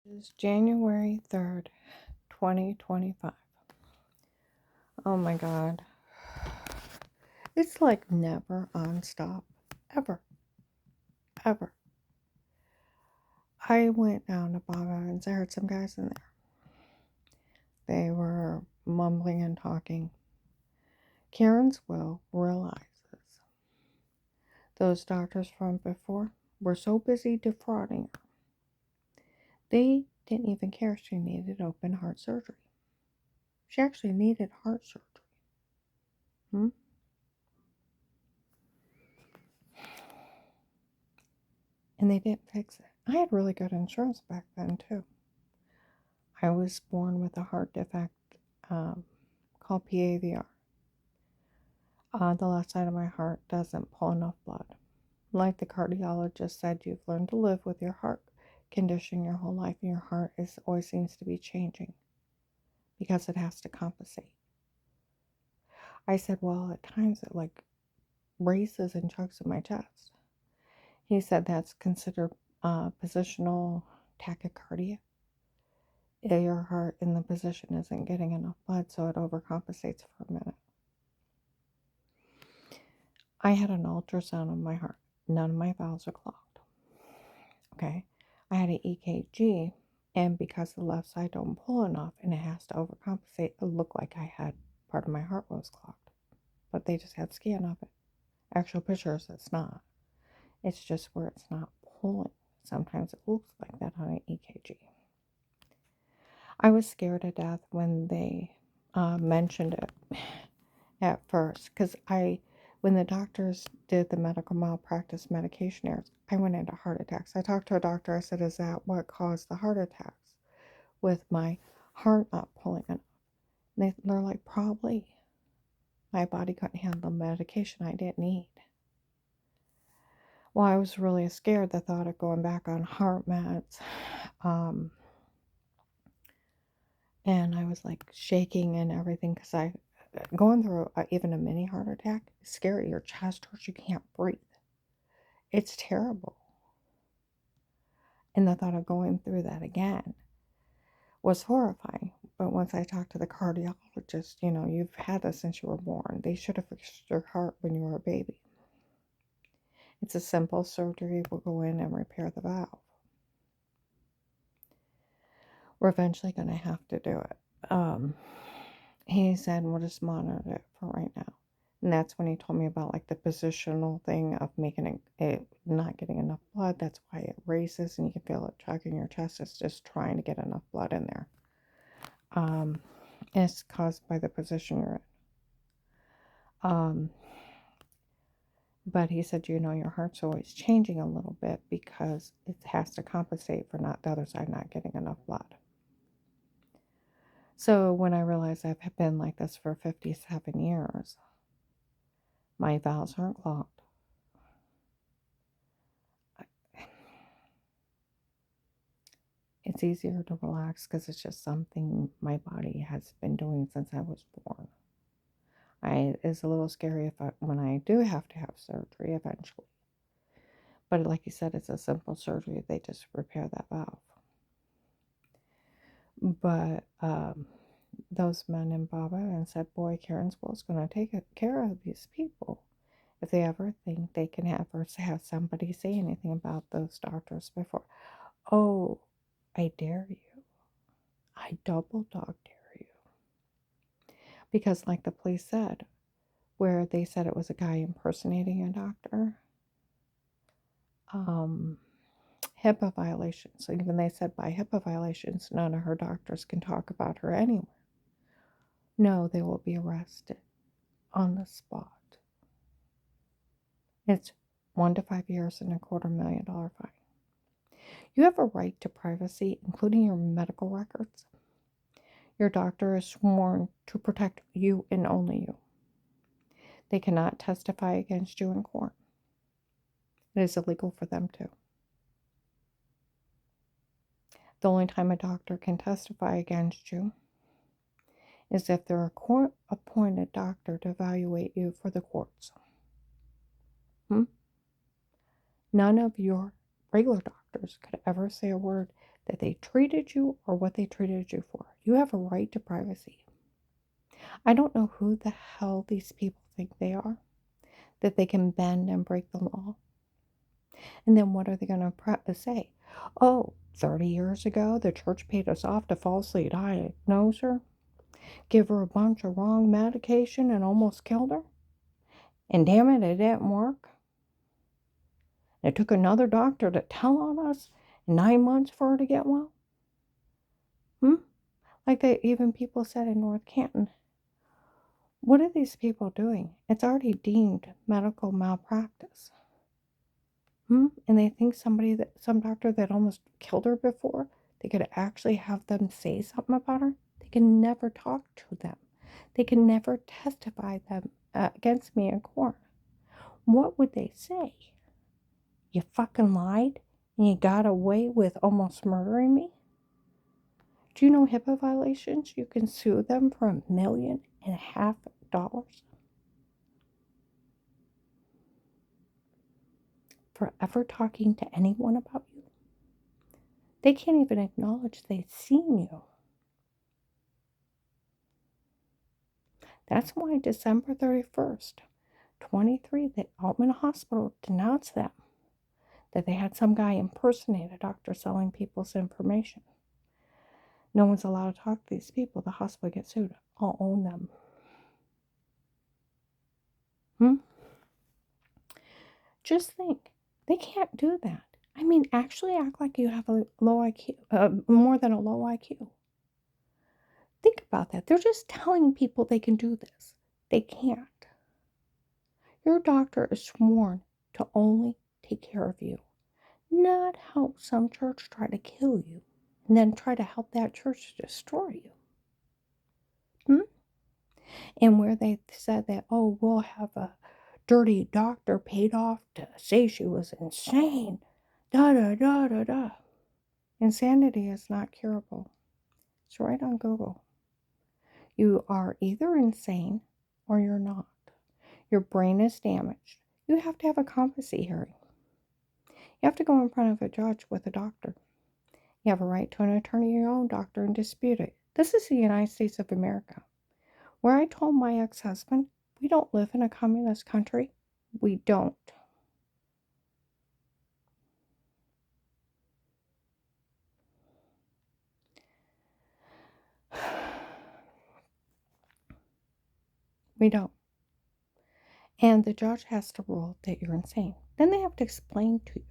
Is January 3rd, 2025. Oh my God. It's like never on stop. Ever. Ever. I went down to Bob Evans. I heard some guys in there. They were mumbling and talking. Karen's will realizes those doctors from before were so busy defrauding her. They didn't even care she needed open heart surgery. She actually needed heart surgery. Hmm? And they didn't fix it. I had really good insurance back then, too. I was born with a heart defect um, called PAVR. The left side of my heart doesn't pull enough blood. Like the cardiologist said, you've learned to live with your heart condition your whole life, and your heart always seems to be changing because it has to compensate. I said, well, at times it like races and chugs in my chest. He said that's considered positional tachycardia. Your heart in the position isn't getting enough blood, so it overcompensates for a minute. I had an ultrasound of my heart. None of my valves are clogged. Okay. I had an EKG, and because the left side don't pull enough and it has to overcompensate, it looked like I had part of my heart was clogged. But they just had scan of it. Actual pictures, it's not. It's just where it's not pulling. Sometimes it looks like that on an EKG. I was scared to death when they mentioned it at first, because when the doctors did the medical malpractice medication errors, I went into heart attacks. I talked to a doctor. I said, is that what caused the heart attacks with my heart not pulling enough? And they're like, probably. My body couldn't handle the medication I didn't need. Well, I was really scared, the thought of going back on heart meds. And I was like shaking and everything because going through even a mini heart attack is scary. Your chest hurts, you can't breathe. It's terrible. And the thought of going through that again was horrifying. But once I talked to the cardiologist, you've had this since you were born. They should have fixed your heart when you were a baby. It's a simple surgery. We'll go in and repair the valve. We're eventually going to have to do it. He said we'll just monitor it for right now. And that's when he told me about like the positional thing of making it not getting enough blood. That's why it races and you can feel it chugging your chest. It's just trying to get enough blood in there. And it's caused by the position you're in. But he said, your heart's always changing a little bit because it has to compensate for not the other side not getting enough blood. So when I realized I've been like this for 57 years, my valves aren't clogged. It's easier to relax because it's just something my body has been doing since I was born. It's a little scary when I do have to have surgery eventually. But like you said, it's a simple surgery. They just repair that valve. But those men in Baba and said, boy, Karen's Will's going to take care of these people. If they ever think they can ever have somebody say anything about those doctors before. Oh, I dare you. I double dog dare you. Because like the police said, where they said it was a guy impersonating a doctor, HIPAA violations. So even they said by HIPAA violations, none of her doctors can talk about her anywhere. No, they will be arrested on the spot. It's 1 to 5 years and $250,000 fine. You have a right to privacy, including your medical records. Your doctor is sworn to protect you and only you. They cannot testify against you in court. It is illegal for them to. The only time a doctor can testify against you is if they're a court-appointed doctor to evaluate you for the courts. None of your regular doctors could ever say a word that they treated you or what they treated you for. You have a right to privacy. I don't know who the hell these people think they are, that they can bend and break the law. And then what are they going to say? Oh, 30 years ago, the church paid us off to falsely diagnose her, give her a bunch of wrong medication, and almost killed her. And damn it didn't work. It took another doctor to tell on us in 9 months for her to get well. Like even people said in North Canton. What are these people doing? It's already deemed medical malpractice. And they think some doctor that almost killed her before, they could actually have them say something about her. They can never talk to them. They can never testify them against me in court. What would they say? You fucking lied and you got away with almost murdering me? Do you know HIPAA violations? You can sue them for $1.5 million. For ever talking to anyone about you. They can't even acknowledge they've seen you. That's why December 31st, 23, the Altman Hospital denounced them, that they had some guy impersonate a doctor selling people's information. No one's allowed to talk to these people. The hospital gets sued. I'll own them. Just think, they can't do that. I mean, actually act like you have a low IQ, more than a low IQ. Think about that. They're just telling people they can do this. They can't. Your doctor is sworn to only take care of you, not help some church try to kill you and then try to help that church destroy you. And where they said that, oh, we'll have a dirty doctor paid off to say she was insane. Da da da da da. Insanity is not curable. It's right on Google. You are either insane or you're not. Your brain is damaged. You have to have a competency hearing. You have to go in front of a judge with a doctor. You have a right to an attorney, your own doctor, and dispute it. This is the United States of America, where I told my ex-husband, we don't live in a communist country. We don't. We don't. And the judge has to rule that you're insane. Then they have to explain to you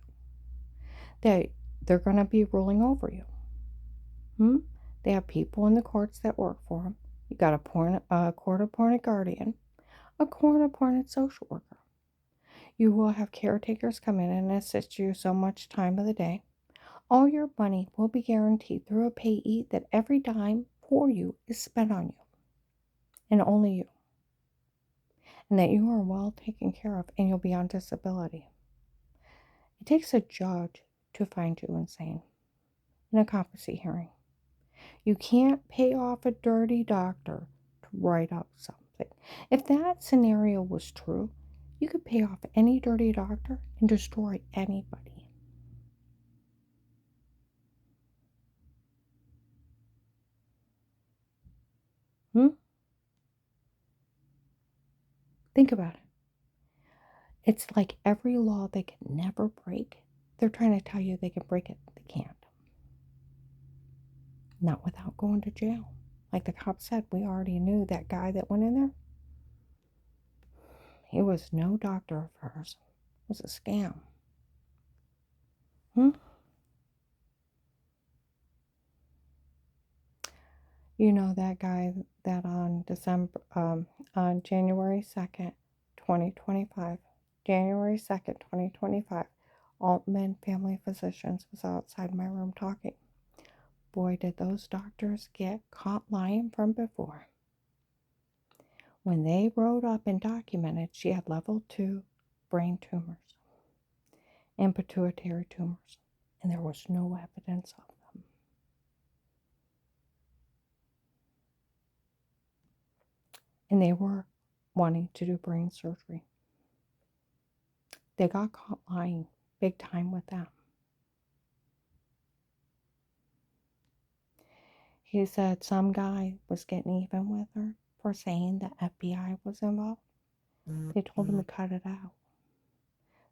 that they're going to be ruling over you. They have people in the courts that work for them. You got a court-appointed guardian, a court-appointed social worker. You will have caretakers come in and assist you so much time of the day. All your money will be guaranteed through a payee that every dime for you is spent on you, and only you. And that you are well taken care of and you'll be on disability. It takes a judge to find you insane in a competency hearing. You can't pay off a dirty doctor to write up something. If that scenario was true, you could pay off any dirty doctor and destroy anybody. Think about it. It's like every law they can never break, they're trying to tell you they can break it. They can't. Not without going to jail. Like the cop said, we already knew that guy that went in there. He was no doctor of hers. It was a scam. You know that guy that on January 2nd, 2025, January 2nd, 2025, Altman Family Physicians was outside my room talking. Boy, did those doctors get caught lying from before. When they wrote up and documented she had level 2 brain tumors and pituitary tumors, and there was no evidence of them. And they were wanting to do brain surgery. They got caught lying big time with that. He said some guy was getting even with her for saying the FBI was involved. They told him to cut it out.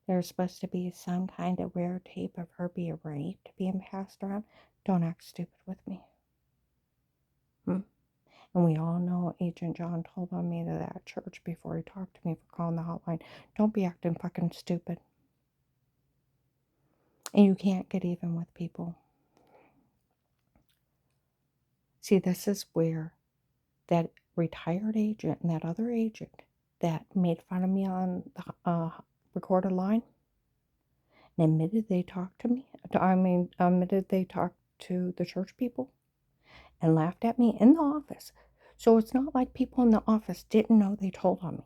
There's supposed to be some kind of weird tape of her being raped being passed around. Don't act stupid with me. And we all know Agent John told on me to that church before he talked to me for calling the hotline. Don't be acting fucking stupid. And you can't get even with people. See, this is where that retired agent and that other agent that made fun of me on the recorded line and admitted they talked to me. Admitted they talked to the church people and laughed at me in the office. So it's not like people in the office didn't know they told on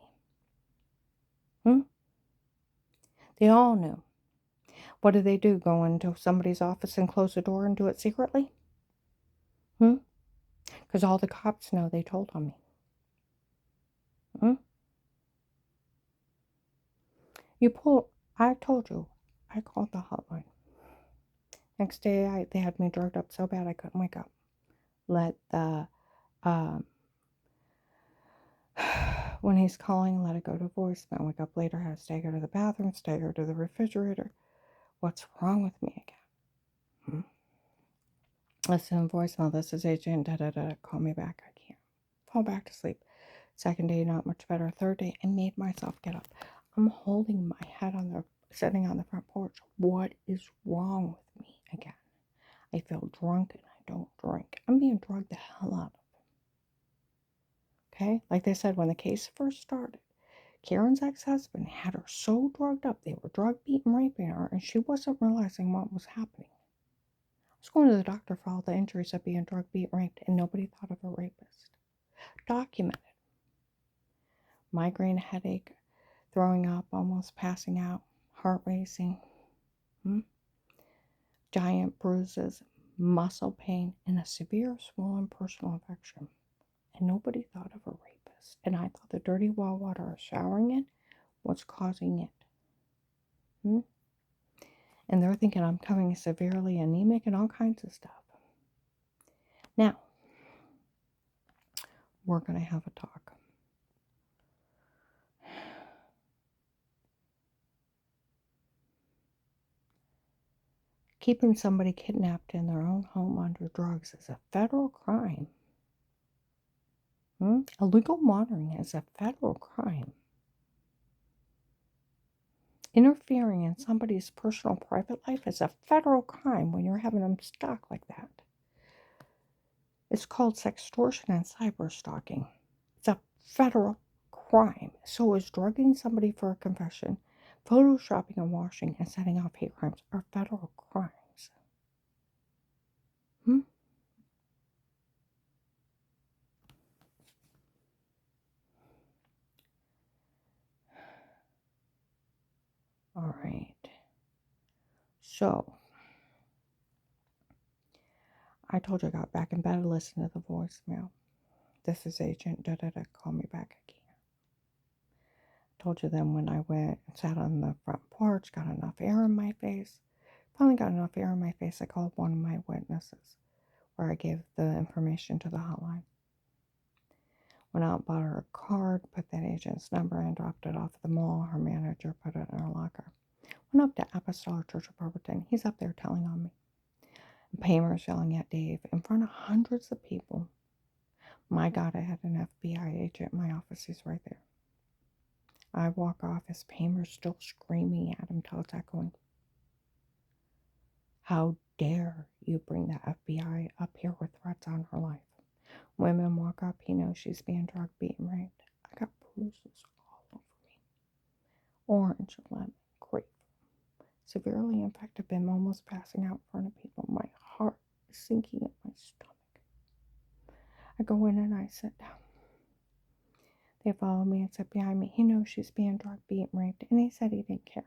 me. They all knew. What do they do? Go into somebody's office and close the door and do it secretly? Because all the cops know they told on me. I told you, I called the hotline. Next day, they had me drugged up so bad I couldn't wake up. Let the, when he's calling, let it go to voicemail. Wake up later, had to stagger to the bathroom, stagger to the refrigerator. What's wrong with me again? Listen, voicemail, this is Agent da-da-da, call me back, I can't. Fall back to sleep. Second day, not much better. Third day, I made myself get up. I'm holding my head sitting on the front porch. What is wrong with me again? I feel drunk and I don't drink. I'm being drugged the hell out of. Okay? Like they said, when the case first started, Karen's ex-husband had her so drugged up, they were drug beating, raping her, and she wasn't realizing what was happening. I was going to the doctor for all the injuries of being drug beat, raped, and nobody thought of a rapist. Documented. Migraine, headache, throwing up, almost passing out, heart racing, giant bruises, muscle pain, and a severe swollen personal infection. And nobody thought of a rapist. And I thought the dirty well water I was showering in was causing it. And they're thinking I'm becoming severely anemic and all kinds of stuff. Now, we're going to have a talk. Keeping somebody kidnapped in their own home under drugs is a federal crime. Illegal monitoring is a federal crime. Interfering in somebody's personal private life is a federal crime when you're having them stalk like that. It's called sextortion and cyber stalking. It's a federal crime. So is drugging somebody for a confession, photoshopping and washing, and setting off hate crimes are federal crimes. All right. So, I told you I got back in bed and listened to the voicemail. This is Agent da-da-da, call me back again. I told you then when I went and sat on the front porch, got enough air in my face. Finally got enough air in my face, I called one of my witnesses, where I gave the information to the hotline. Went out, bought her a card, put that agent's number in, dropped it off at the mall. Her manager put it in her locker. Went up to Apostolic Church of Bremerton. He's up there telling on me. And Paymer's yelling at Dave in front of hundreds of people. My God, I had an FBI agent in my office. He's right there. I walk off as Paymer's still screaming at him till it's echoing. How dare you bring the FBI up here with threats on her life? Women walk up, he knows she's being drugged, beaten, raped. I got bruises all over me. Orange, lemon, grape. Severely infected, been almost passing out in front of people. My heart is sinking in my stomach. I go in and I sit down. They follow me and sit behind me. He knows she's being drugged, beaten, raped, and he said he didn't care.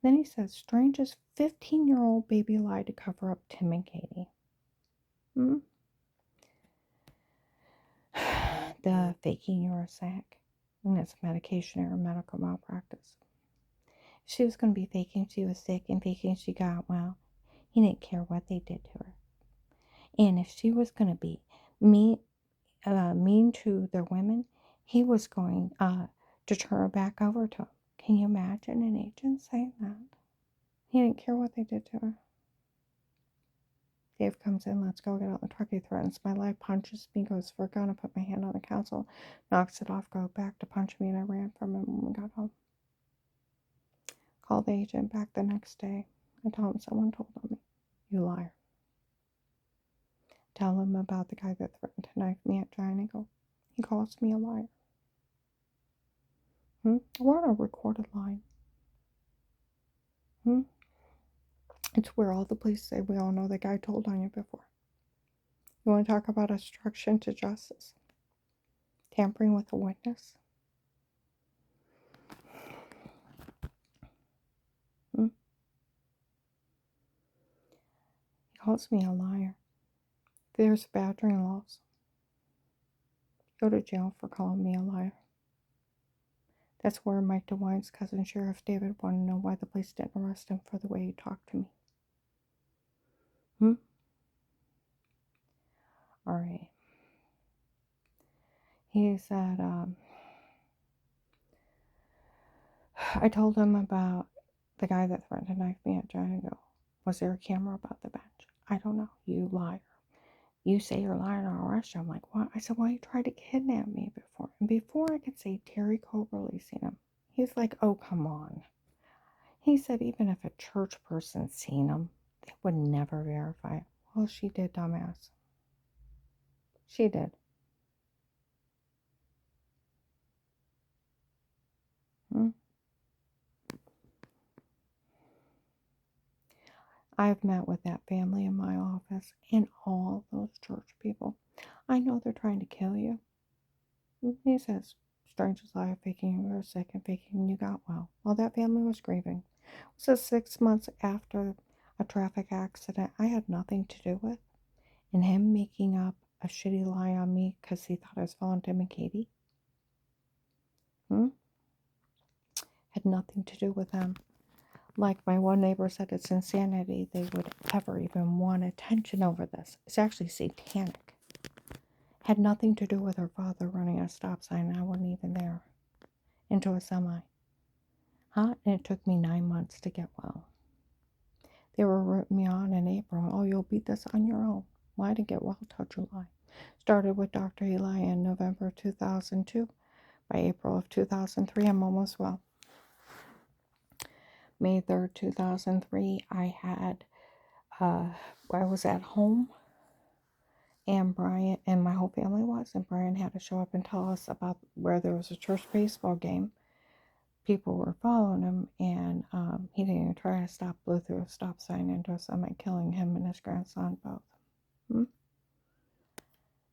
Then he says, strangest 15-year-old baby lied to cover up Tim and Katie. The faking you're a sack. And it's medication or medical malpractice. She was going to be faking she was sick and faking she got well. He didn't care what they did to her. And if she was going to be mean, mean to their women, he was going to turn her back over to him. Can you imagine an agent saying that? He didn't care what they did to her. Dave comes in, let's go get out the truck. He threatens my life, punches me, goes for a gun. I put my hand on the console, knocks it off, go back to punch me, and I ran from him when we got home. Called the agent back the next day. I told him someone told on me. You liar. Tell him about the guy that threatened to knife me at Giant Eagle. He calls me a liar. We're on a recorded line. It's where all the police say we all know the guy told on you before. You want to talk about obstruction to justice? Tampering with a witness? He calls me a liar. There's badgering laws. Go to jail for calling me a liar. That's where Mike DeWine's cousin, Sheriff David, wanted to know why the police didn't arrest him for the way he talked to me. All right. He said, I told him about the guy that threatened to knife me at Giant Eagle. Was there a camera about the bench? I don't know. You liar. You say you're lying, I'll arrest you. I'm like, what? I said, well, he tried to kidnap me before. And before I could say Terry Coberly seen him, he's like, oh, come on. He said even if a church person seen him, they would never verify it. Well, she did, dumbass. She did. I've met with that family in my office and all those church people. I know they're trying to kill you. He says, strangers lie, faking you were sick and faking you got well. Well, that family was grieving. It was 6 months after a traffic accident I had nothing to do with. And him making up a shitty lie on me because he thought I was following Tim and Katie. Had nothing to do with them. Like my one neighbor said, it's insanity they would ever even want attention over this. It's actually satanic. Had nothing to do with her father running a stop sign, and I wasn't even there. Into a semi. And it took me 9 months to get well. They were rooting me on in April. Oh, you'll beat this on your own. Well, I didn't get well till July. Started with Dr. Eli in November 2002. By April of 2003, I'm almost well. May 3rd, 2003, I was at home, and Brian and my whole family was, and Brian had to show up and tell us about where there was a church baseball game. People were following him, and he didn't even try to stop, blew through a stop sign into a semi, killing him and his grandson both.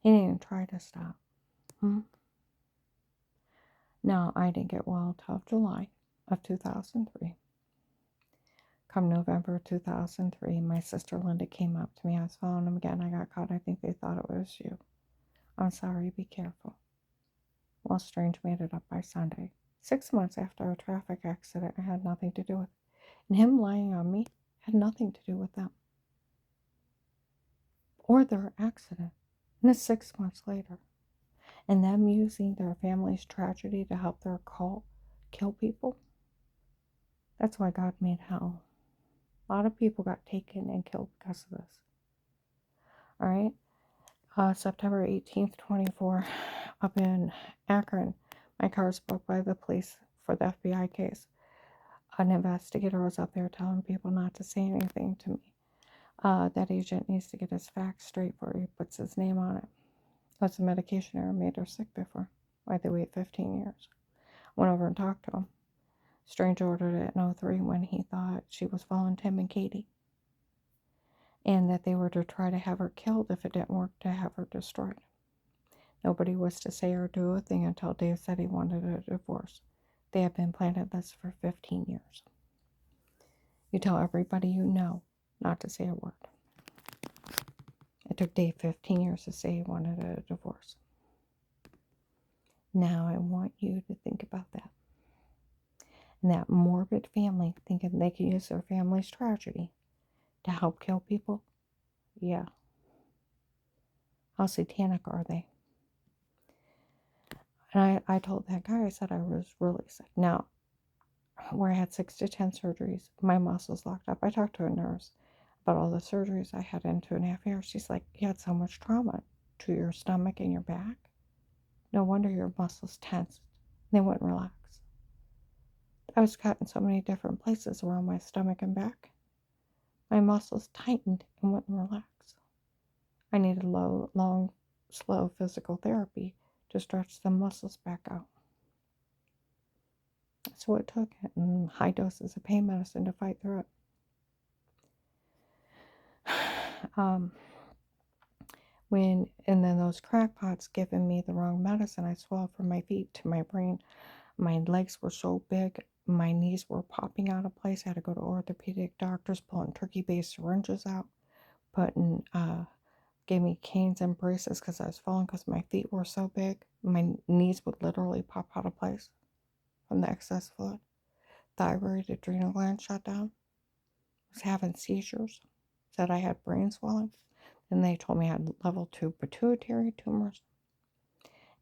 He didn't even try to stop. Now, I didn't get well till July of 2003. Come November 2003, my sister Linda came up to me. I was following him again. I got caught. I think they thought it was you. I'm sorry. Be careful. Well, Strange made it up by Sunday. 6 months after a traffic accident I had nothing to do with. And him lying on me had nothing to do with them. Or their accident. And it's 6 months later. And them using their family's tragedy to help their cult kill people. That's why God made hell. A lot of people got taken and killed because of this. All right. September 18th, 24, up in Akron, my car was booked by the police for the FBI case. An investigator was up there telling people not to say anything to me. That agent needs to get his facts straight before he puts his name on it. That's a medication error made her sick before. Why'd they wait 15 years? Went over and talked to him. Strange ordered it in 03 when he thought she was following Tim and Katie. And that they were to try to have her killed if it didn't work, to have her destroyed. Nobody was to say or do a thing until Dave said he wanted a divorce. They have been planning this for 15 years. You tell everybody you know not to say a word. It took Dave 15 years to say he wanted a divorce. Now I want you to think about that. And that morbid family thinking they can use their family's tragedy to help kill people. Yeah. How satanic are they? And I told that guy, I said I was really sick. Now, where I had 6 to 10 surgeries, my muscles locked up. I talked to a nurse about all the surgeries I had in 2.5 years. She's like, you had so much trauma to your stomach and your back. No wonder your muscles tensed. They wouldn't relax. I was cut in so many different places around my stomach and back. My muscles tightened and wouldn't relax. I needed long, slow physical therapy to stretch the muscles back out. So it took high doses of pain medicine to fight through it. And then those crackpots giving me the wrong medicine, I swelled from my feet to my brain. My legs were so big, my knees were popping out of place. I had to go to orthopedic doctors, pulling turkey-based syringes out, gave me canes and braces because I was falling because my feet were so big. My knees would literally pop out of place from the excess fluid. Thyroid, adrenal gland shut down. I was having seizures. Said I had brain swelling. And they told me I had level 2 pituitary tumors.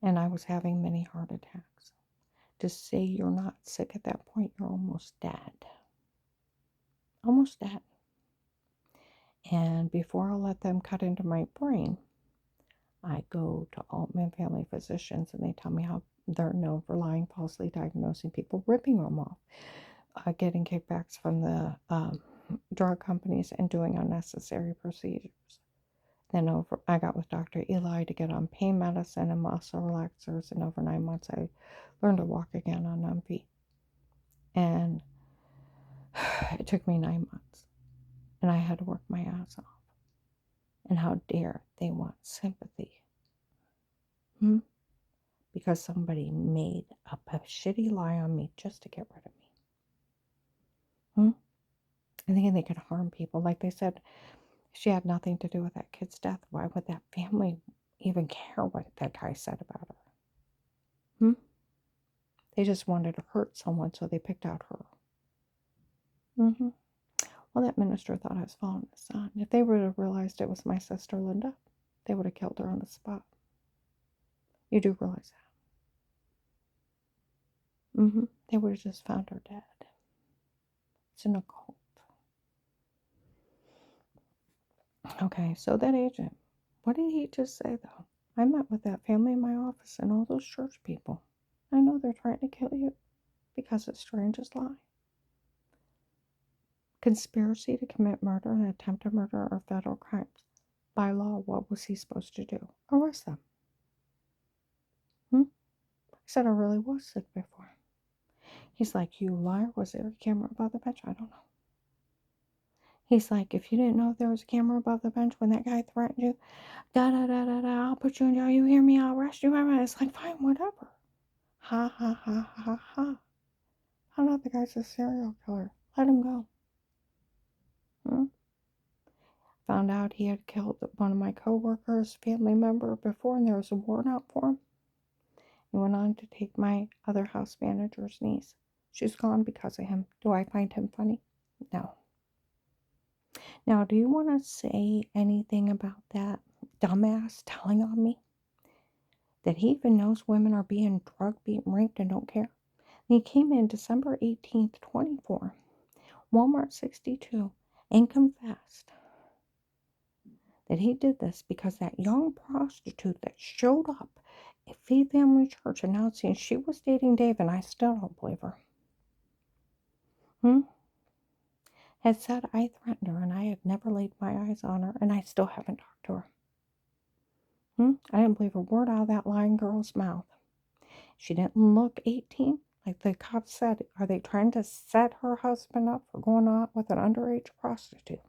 And I was having many heart attacks. To say you're not sick at that point, you're almost dead. Almost dead. And before I let them cut into my brain, I go to Altman Family Physicians and they tell me how they're known for lying, falsely diagnosing people, ripping them off, getting kickbacks from the drug companies, and doing unnecessary procedures. Then I got with Dr. Eli to get on pain medicine and muscle relaxers, and over 9 months I learned to walk again on numb feet. And it took me 9 months, and I had to work my ass off. And how dare they want sympathy? Because somebody made up a shitty lie on me just to get rid of me. And thinking they could harm people. Like they said, she had nothing to do with that kid's death. Why would that family even care what that guy said about her? They just wanted to hurt someone, so they picked out her. Well, that minister thought I was following his son. If they would have realized it was my sister Linda, they would have killed her on the spot. You do realize that? They would have just found her dead. It's an occult. Okay, so that agent, what did he just say, though? I met with that family in my office and all those church people. I know they're trying to kill you because it's strange as lie. Conspiracy to commit murder and attempted murder are federal crimes. By law, what was he supposed to do? Arrest them. I said I really was sick before. He's like, you liar, was there a camera above the bench? I don't know. He's like, if you didn't know there was a camera above the bench when that guy threatened you, I'll put you in jail, you hear me, I'll arrest you. It's like, fine, whatever. Ha, ha, ha, ha, ha. How not the guy's a serial killer? Let him go. Found out he had killed one of my co-workers, family member before, and there was a warrant out for him. He went on to take my other house manager's niece. She's gone because of him. Do I find him funny? No. Now, do you want to say anything about that dumbass telling on me? That he even knows women are being drugged, being raped, and don't care? And he came in December 18th, 24, Walmart 62, and confessed that he did this because that young prostitute that showed up at Faith Family Church announcing she was dating Dave, and I still don't believe her, had said I threatened her and I had never laid my eyes on her, and I still haven't talked to her. I didn't believe a word out of that lying girl's mouth. She didn't look 18. Like the cops said, are they trying to set her husband up for going out with an underage prostitute?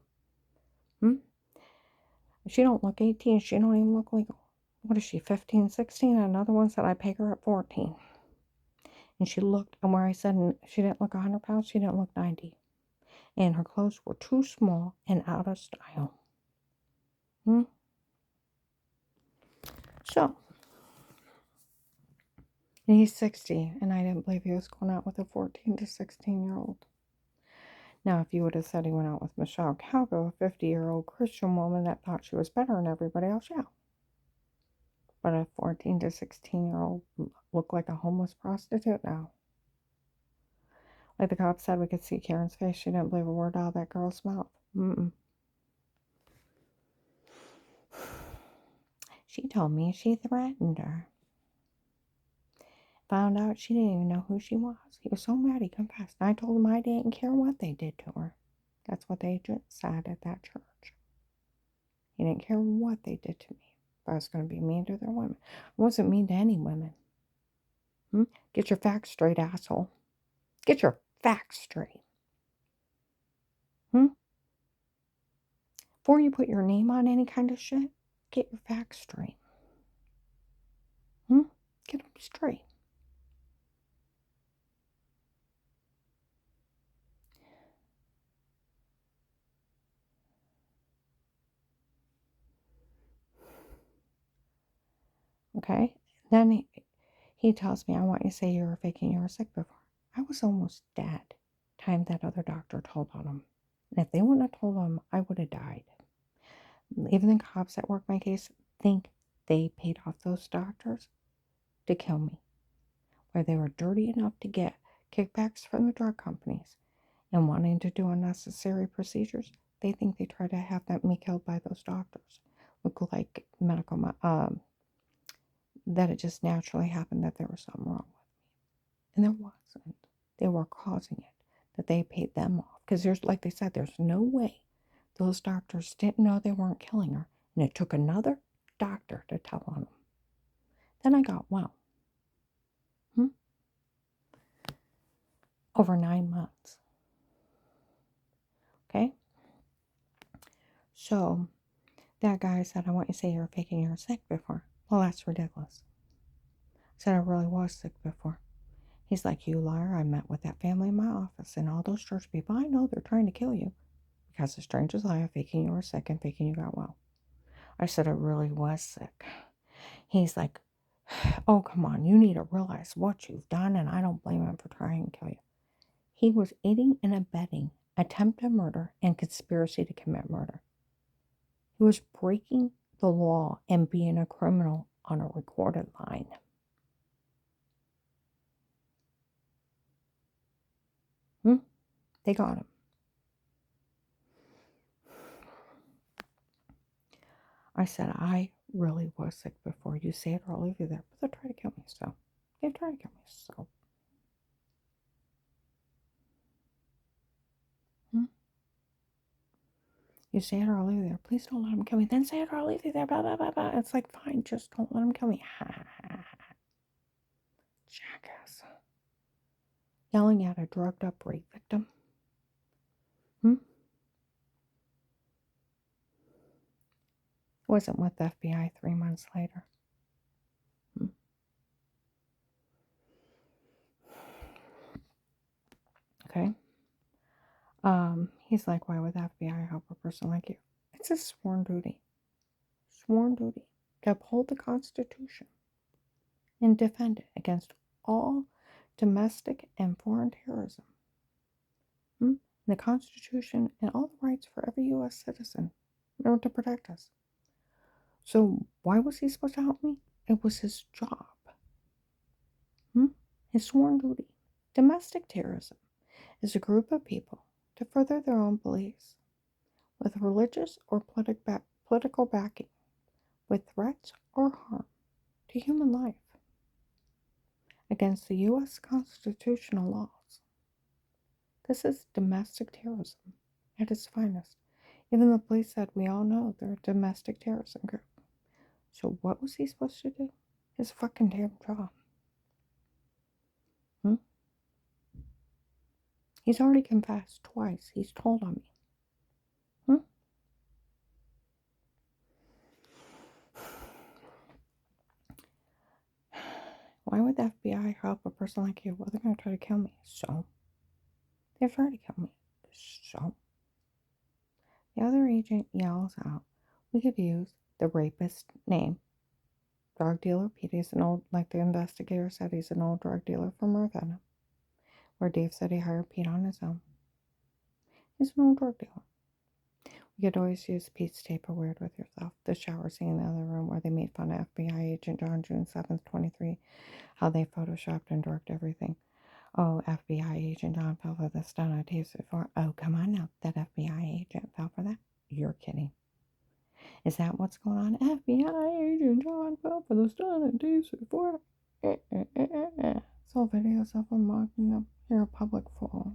She don't look 18. She don't even look legal. What is she, 15, 16? And another one said I pay her at 14. And she looked, and where I said she didn't look 100 pounds, she didn't look 90. And her clothes were too small and out of style. So, and he's 60, and I didn't believe he was going out with a 14 to 16-year-old. Now, if you would have said he went out with Michelle Calgo, a 50-year-old Christian woman that thought she was better than everybody else, yeah. But a 14 to 16-year-old look like a homeless prostitute now. Like the cop said, we could see Karen's face. She didn't believe a word out of that girl's mouth. She told me she threatened her. Found out she didn't even know who she was. He was so mad he confessed. And I told him I didn't care what they did to her. That's what the agent said at that church. He didn't care what they did to me. If I was going to be mean to their women. I wasn't mean to any women. Get your facts straight, asshole. Get your facts straight. Before you put your name on any kind of shit, get your facts straight. Get them straight. Okay? Then he tells me, I want you to say you were faking you were sick before. I was almost dead time that other doctor told on him. And if they wouldn't have told him, I would have died. Even the cops that work my case think they paid off those doctors to kill me. Where they were dirty enough to get kickbacks from the drug companies and wanting to do unnecessary procedures, they think they try to have me killed by those doctors. Look like medical, that it just naturally happened that there was something wrong with me. And there wasn't. They were causing it, that they paid them off. Because there's, like they said, there's no way those doctors didn't know they weren't killing her. And it took another doctor to tell on them. Then I got well. Over 9 months. Okay? So, that guy said, I want you to say you were faking you were sick before. Well, that's ridiculous. I said I really was sick before. He's like, you liar, I met with that family in my office and all those church people. I know they're trying to kill you because the strangers lie, faking you were sick and faking you got well. I said I really was sick. He's like, oh, come on, you need to realize what you've done, and I don't blame him for trying to kill you. He was aiding and abetting attempted murder and conspiracy to commit murder. He was breaking the law and being a criminal on a recorded line. They got him. I said, I really was sick before. You say it or I'll leave you there. But they're trying to kill me, so. They're trying to kill me, so. You say it or I'll leave you there. Please don't let him kill me. Then say it or I'll leave you there. Blah, blah, blah, blah. It's like, fine, just don't let him kill me. Jackass. Yelling at a drugged up rape victim. Wasn't with the FBI 3 months later. Okay. He's like, why would the FBI help a person like you? It's a sworn duty. Sworn duty to uphold the Constitution and defend it against all domestic and foreign terrorism. The Constitution and all the rights for every U.S. citizen in order to protect us. So why was he supposed to help me? It was his job. His sworn duty. Domestic terrorism is a group of people to further their own beliefs with religious or political backing, with threats or harm to human life against the U.S. constitutional laws. This is domestic terrorism at its finest. Even the police said, we all know they're a domestic terrorism group. So what was he supposed to do? His fucking damn job. He's already confessed twice. He's told on me. Why would the FBI help a person like you? Well, they're going to try to kill me. So? They're trying to kill me. So? The other agent yells out, we could use the rapist name. Drug dealer Pete. He's an old, like the investigator said, he's an old drug dealer from Ravenna, where Dave said he hired Pete on his own. He's an old drug dealer. You could always use Pete's Tupperware with yourself. The shower scene in the other room where they made fun of FBI agent John June 7th, 23, how they photoshopped and directed everything. Oh, FBI agent John fell for the stunt on tapes before. Oh, come on now. That FBI agent fell for that? You're kidding. Is that what's going on? FBI agent John fell for the stunt on tapes before. So videos of him mocking them. You're a public fool.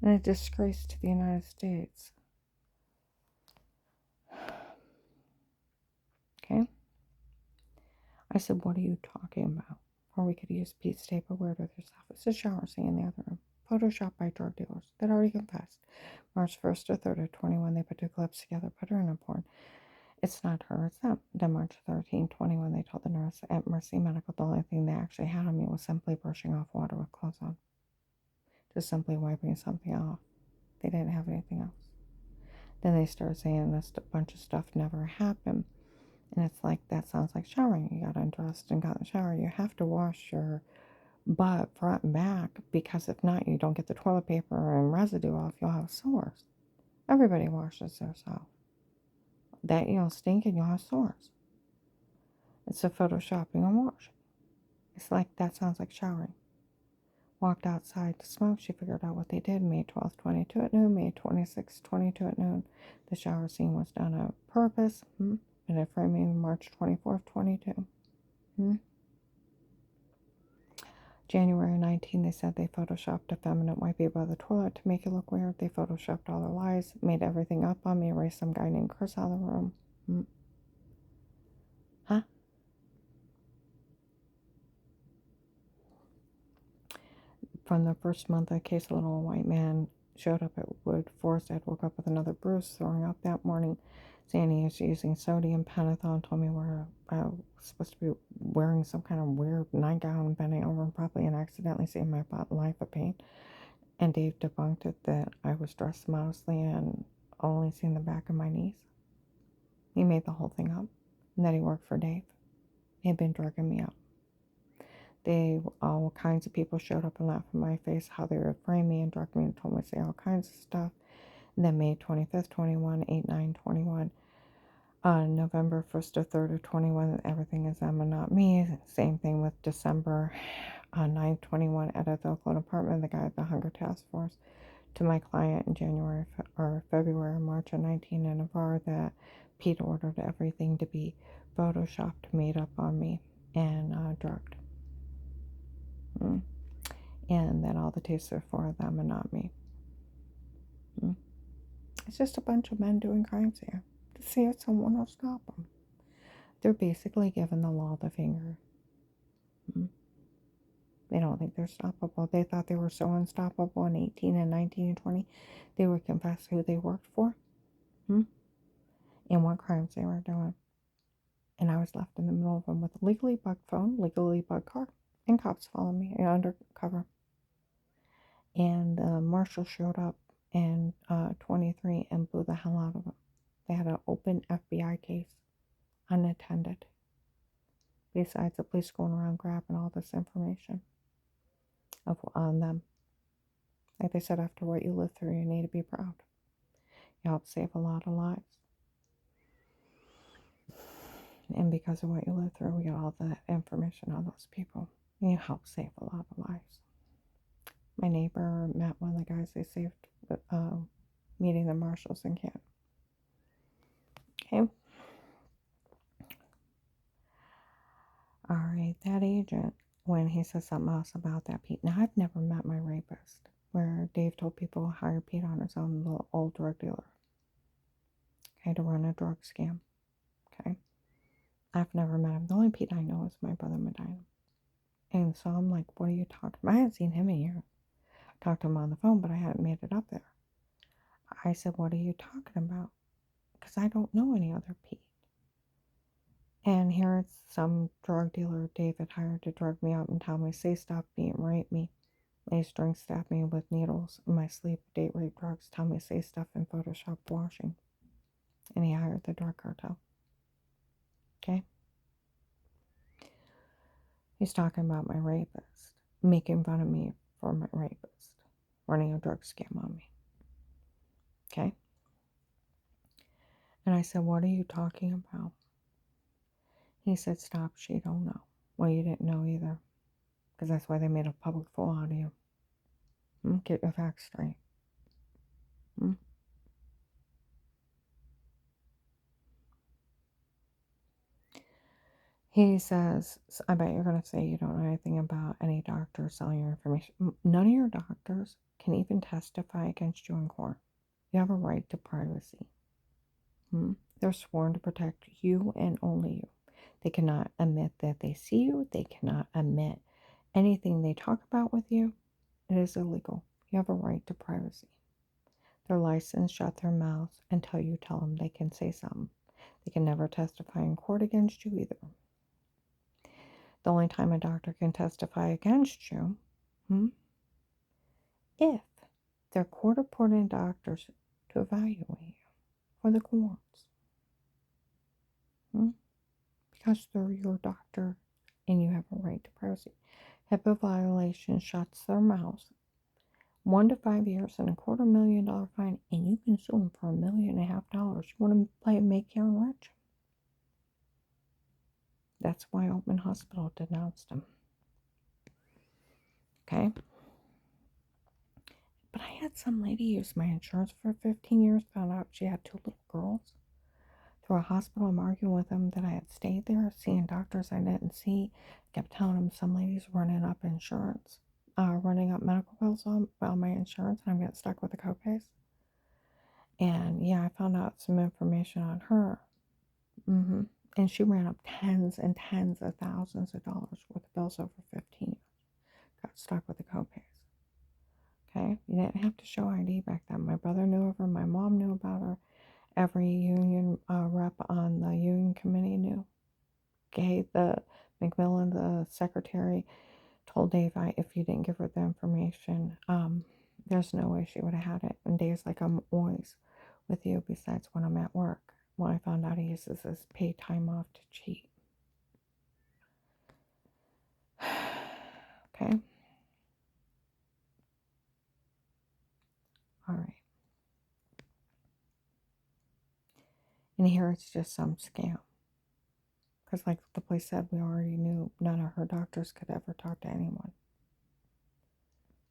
And a disgrace to the United States. Okay? I said, what are you talking about? Or we could use Pete's Tupperware with yourself. It's a shower scene in the other room. Photoshopped by drug dealers that already confessed. March 1st or 3rd of 21, they put two clips together, put her in a porn. It's not her, it's them. Then March 13, 21, they told the nurse at Mercy Medical the only thing they actually had on me was simply brushing off water with clothes on. Just simply wiping something off. They didn't have anything else. Then they started saying this bunch of stuff never happened. And it's like, that sounds like showering. You got undressed and got in the shower. You have to wash your butt front and back, because if not, you don't get the toilet paper and residue off. You'll have sores. Everybody washes themselves. That you'll stink and you'll have sores. It's a photoshopping and washing. It's like, that sounds like showering. Walked outside to smoke. She figured out what they did. May 12th, 22 at noon. May 26th, 22 at noon. The shower scene was done on purpose. And it framing March 24th, 22. January 19, they said they photoshopped a feminine wipey by the toilet to make it look weird. They photoshopped all their lies, made everything up on me, erased some guy named Chris out of the room. Huh? From the first month of the case, a little white man showed up at Wood Forest. I woke up with another bruise, throwing up that morning, saying he was using sodium pentothal, told me where I was supposed to be wearing some kind of weird nightgown and bending over improperly and accidentally saved my life of pain. And Dave debunked it that I was dressed modestly and only seeing the back of my knees. He made the whole thing up. And that he worked for Dave. He had been drugging me up. All kinds of people showed up and laughed in my face how they would frame me and drug me and told me to say all kinds of stuff. And then May 25th, 21, 8, 9, 21. November 1st or 3rd of 21, everything is them and not me. Same thing with December 9th, 21, at a Oakland apartment, the guy at the Hunger Task Force. To my client in January or February or March of 19 in Navarre that Pete ordered everything to be photoshopped, made up on me, and drugged. And that all the tapes are for them and not me. It's just a bunch of men doing crimes here to see if someone will stop them. They're basically giving the law the finger. They don't think they're stoppable. They thought they were so unstoppable in 18 and 19 and 20. They would confess who they worked for. And what crimes they were doing. And I was left in the middle of them with a legally bugged phone, legally bugged car, and cops following me undercover. And the marshal showed up in 23 and blew the hell out of them. They had an open FBI case, unattended. Besides the police going around grabbing all this information on them. Like they said, after what you lived through, you need to be proud. You helped save a lot of lives. And because of what you lived through, we got all the information on those people. And you helped save a lot of lives. My neighbor met one of the guys they saved meeting the marshals in Canton. Okay. Alright, that agent, when he says something else about that Pete. Now, I've never met my rapist, where Dave told people to hire Pete on his own, little old drug dealer. Okay, to run a drug scam. Okay. I've never met him. The only Pete I know is my brother Medina. And so I'm like, what are you talking about? I hadn't seen him in years. I talked to him on the phone, but I hadn't made it up there. I said, what are you talking about? Because I don't know any other Pete. And here it's some drug dealer David hired to drug me out and tell me, say stop me and rape me. They string stab me with needles in my sleep, date rape drugs, tell me to say stuff in Photoshop washing. And he hired the drug cartel. Okay? He's talking about my rapist, making fun of me for my rapist, running a drug scam on me. Okay. And I said, what are you talking about? He said, stop, she don't know. Well, you didn't know either, because that's why they made a public fool out of you. Get your facts straight. He says, I bet you're going to say you don't know anything about any doctor selling your information. None of your doctors can even testify against you in court. You have a right to privacy. They're sworn to protect you and only you. They cannot admit that they see you. They cannot admit anything they talk about with you. It is illegal. You have a right to privacy. They're licensed, shut their mouths until you tell them they can say something. They can never testify in court against you either. The only time a doctor can testify against you, if they're court-appointed doctors to evaluate you for the courts. Because they're your doctor and you have a right to privacy. HIPAA violation shuts their mouths. 1 to 5 years and $250,000 fine, and you can sue them for $1.5 million. You want to play Make Young Rich? That's why Open Hospital denounced him. Okay? But I had some lady use my insurance for 15 years, found out she had 2 little girls. Through a hospital, I'm arguing with them that I had stayed there, seeing doctors I didn't see. Kept telling them some lady's running up insurance, running up medical bills on my insurance, and I'm getting stuck with the copays. And yeah, I found out some information on her. And she ran up tens and tens of thousands of dollars worth of bills over 15 years. Got stuck with the copays. Okay? You didn't have to show ID back then. My brother knew of her. My mom knew about her. Every union rep on the union committee knew. Okay? The McMillan, the secretary, told Dave, if you didn't give her the information, there's no way she would have had it. And Dave's like, I'm always with you besides when I'm at work. Well, I found out he uses his paid time off to cheat. Okay? All right. And here it's just some scam. Because like the police said, we already knew none of her doctors could ever talk to anyone.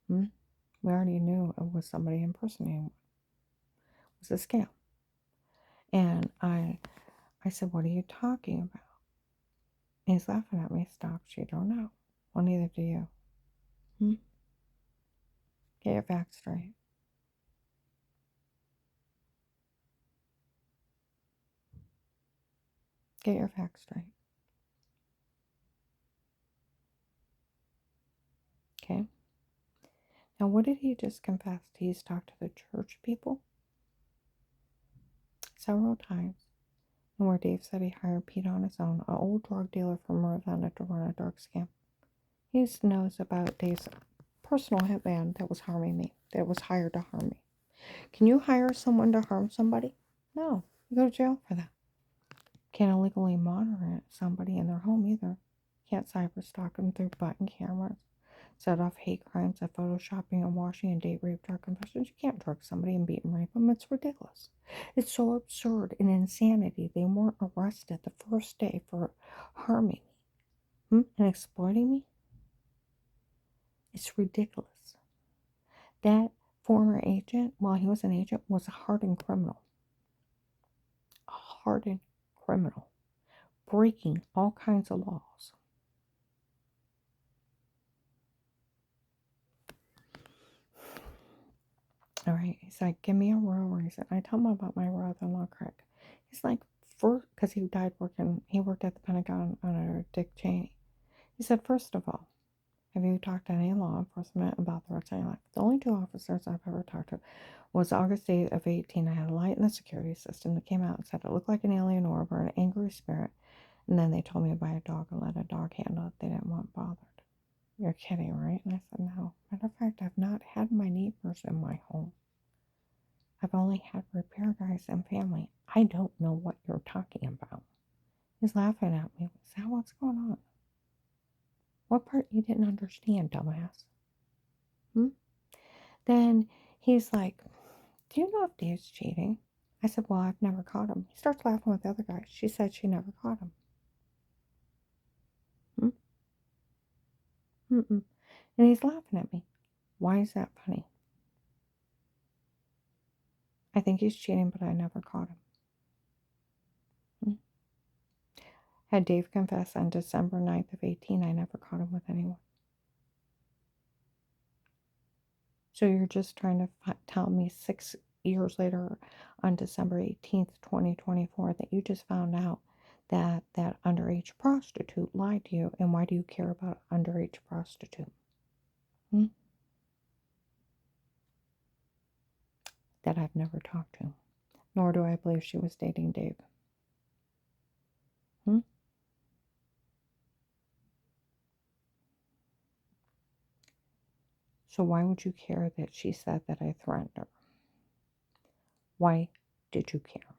We already knew it was somebody impersonating one. It was a scam. And I said, what are you talking about? And he's laughing at me. Stop, she don't know. Well, neither do you. Get your facts straight. Get your facts straight. Okay? Now, what did he just confess? He's talked to the church people several times. And where Dave said he hired Pete on his own, an old drug dealer from Ravenna, to run a drug scam. He knows about Dave's personal hitman that was harming me, that was hired to harm me. Can you hire someone to harm somebody? No. You go to jail for that. Can't illegally monitor somebody in their home either. Can't cyber stalk them through button cameras. Set off hate crimes at photoshopping and washing and date rape drug confessions. You can't drug somebody and beat and rape them. It's ridiculous. It's so absurd and insanity. They weren't arrested the first day for harming me and exploiting me. It's ridiculous. That former agent, while he was an agent, was a hardened criminal. A hardened criminal. Breaking all kinds of laws. All right, he's like, give me a real reason. I tell him about my brother-in-law, Craig. He's like, because he worked at the Pentagon under Dick Cheney. He said, first of all, have you talked to any law enforcement about the rest of your life? The only 2 officers I've ever talked to was August 8th of 18. I had a light in the security system that came out and said it looked like an alien orb or an angry spirit. And then they told me to buy a dog and let a dog handle it. They didn't want bothered. You're kidding, right? And I said, no. Matter of fact, I've not had my neighbors in my home. I've only had repair guys and family. I don't know what you're talking about. He's laughing at me. Is that what's going on? What part you didn't understand, dumbass? Then he's like, Do you know if Dave's cheating? I said, well, I've never caught him. He starts laughing with the other guys. She said she never caught him. Hmm? Mm-mm. And he's laughing at me. Why is that funny? I think he's cheating, but I never caught him. Hmm? Had Dave confessed on December 9th of 18, I never caught him with anyone. So you're just trying to tell me 6 years later on December 18th, 2024, that you just found out that that underage prostitute lied to you. And why do you care about an underage prostitute? Hmm? That I've never talked to. Nor do I believe she was dating Dave. Hmm? So why would you care that she said that I threatened her? Why did you care?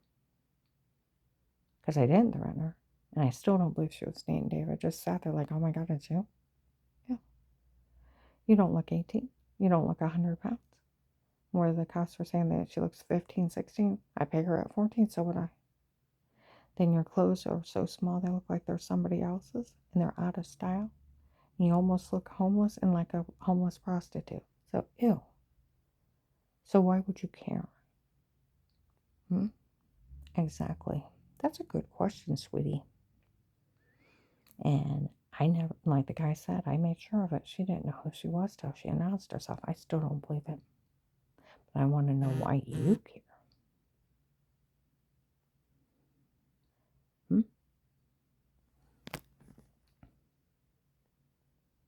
Because I didn't threaten her. And I still don't believe she was dating Dave. I just sat there like, oh my God, it's you? Yeah. You don't look 18. You don't look 100 pounds. Where the cops were saying that she looks 15, 16. I pay her at 14, so would I. Then your clothes are so small they look like they're somebody else's and they're out of style. And you almost look homeless and like a homeless prostitute. So, ew. So why would you care? Hmm? Exactly. That's a good question, sweetie. And I never, like the guy said, I made sure of it. She didn't know who she was till she announced herself. I still don't believe it. But I want to know why you care. Hmm?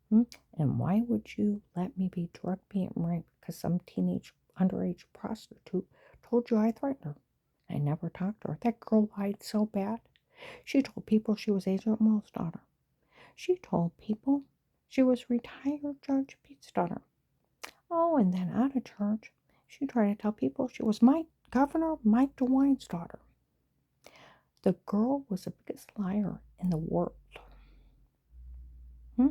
Hmm? And why would you let me be drug being raped because some teenage underage prostitute told you I threatened her? I never talked to her. That girl lied so bad. She told people she was Agent Will's daughter. She told people she was retired Judge Pete's daughter. Oh, and then out of church, she tried to tell people she was Governor Mike DeWine's daughter. The girl was the biggest liar in the world. Hmm?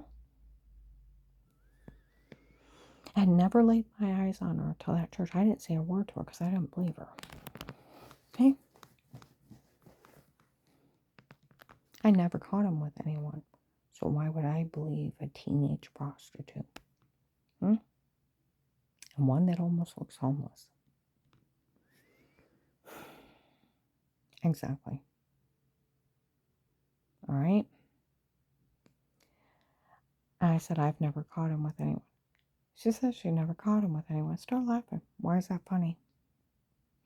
I had never laid my eyes on her till that church. I didn't say a word to her because I didn't believe her. Okay? I never caught him with anyone. So why would I believe a teenage prostitute? Hmm? And one that almost looks homeless. Exactly. All right? I said, I've never caught him with anyone. She says she never caught him with anyone. Start laughing. Why is that funny?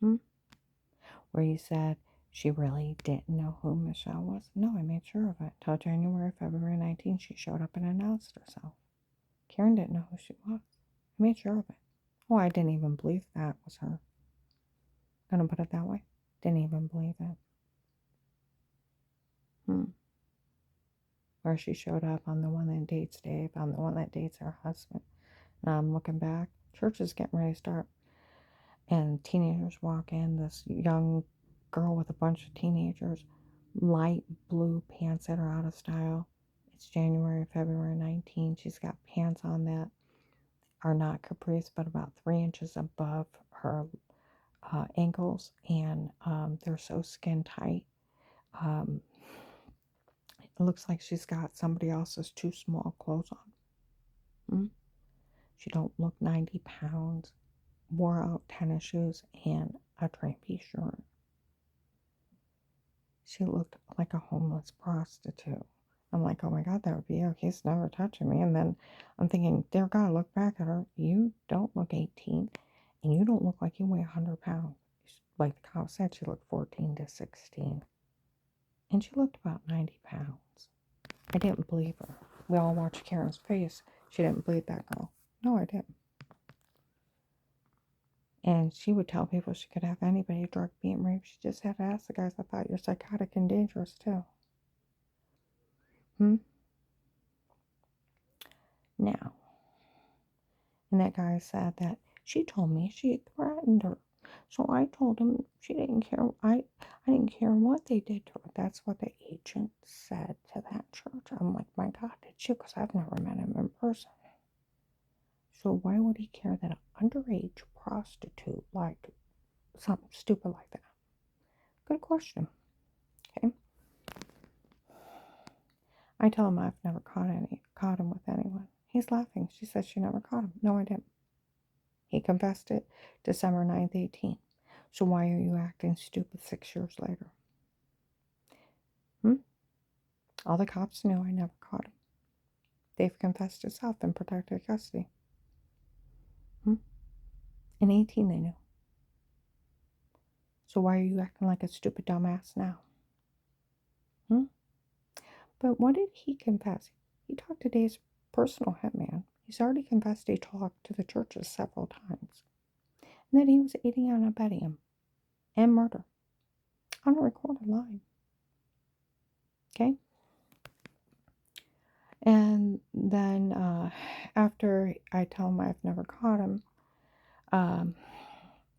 Hmm? Where you said she really didn't know who Michelle was. No, I made sure of it. Till January, February 19th, she showed up and announced herself. Karen didn't know who she was. I made sure of it. Oh, I didn't even believe that was her. Gonna put it that way. Didn't even believe it. Hmm. Where she showed up, I'm the one that dates Dave. I'm the one that dates her husband. And I'm looking back. Church is getting ready to start. And teenagers walk in. This young girl with a bunch of teenagers. Light blue pants that are out of style. It's January, February 19th. She's got pants on that are not capris, but about 3 inches above her ankles. And they're so skin tight. Um, it looks like she's got somebody else's too small clothes on. Hmm? She don't look 90 pounds. Wore out tennis shoes and a drapey shirt. She looked like a homeless prostitute. I'm like, oh my God, that would be you. He's never touching me. And then I'm thinking, dear God, look back at her. You don't look 18 and you don't look like you weigh 100 pounds. Like the cop said, she looked 14 to 16. And she looked about 90 pounds. I didn't believe her. We all watched Karen's face. She didn't believe that girl. No, I didn't. And she would tell people she could have anybody drug, being raped. She just had to ask the guys, I thought you're psychotic and dangerous too. Hmm? Now, and that guy said that she told me she threatened her. So I told him she didn't care. I didn't care what they did to her. That's what the agent said to that church. I'm like, my God, did you? Because I've never met him in person. So why would he care that an underage prostitute lied to? something stupid like that? Good question. Okay. I tell him I've never caught him with anyone. He's laughing. She says she never caught him. No, I didn't. He confessed it December 9th, 18. So why are you acting stupid 6 years later? All the cops knew I never caught him. They've confessed itself in protective custody. In 18 they knew. So why are you acting like a stupid dumbass now? But what did he confess? He talked to Dave's personal hitman. He's already confessed he talked to the churches several times. And that he was aiding and abetting him. And murder. On a recorded line. Okay? And then after I tell him I've never caught him,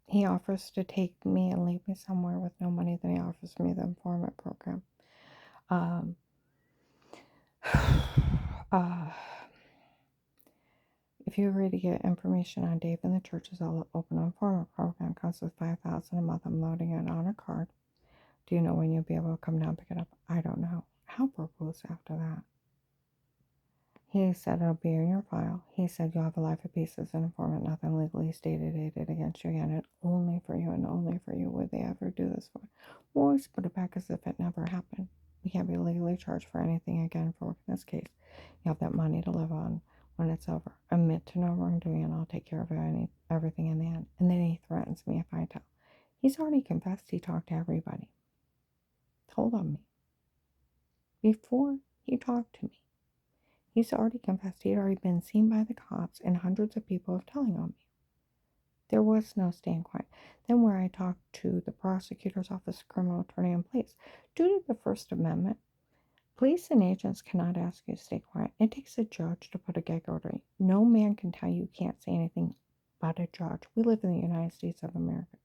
he offers to take me and leave me somewhere with no money. Then he offers me the informant program. If you agree to get information on Dave and the churches, I'll open an informant program. Costs with $5,000 a month. I'm loading it on a card. Do you know when you'll be able to come down and pick it up? I don't know. How verbose after that? He said it'll be in your file. He said you'll have a life of peace as an informant, nothing legally stated against you again, and only for you and only for you would they ever do this for. We'll always put it back as if it never happened. You can't be legally charged for anything again for working this case. You have that money to live on when it's over. Admit to no wrongdoing and I'll take care of everything in the end. And then he threatens me if I tell. He's already confessed he talked to everybody. Told on me. Before he talked to me. He's already confessed he'd already been seen by the cops and hundreds of people of telling on me. There was no staying quiet. Then where I talked to the prosecutor's office, criminal attorney in place. Due to the First Amendment, police and agents cannot ask you to stay quiet. It takes a judge to put a gag order. No man can tell you can't say anything but a judge. We live in the United States of America.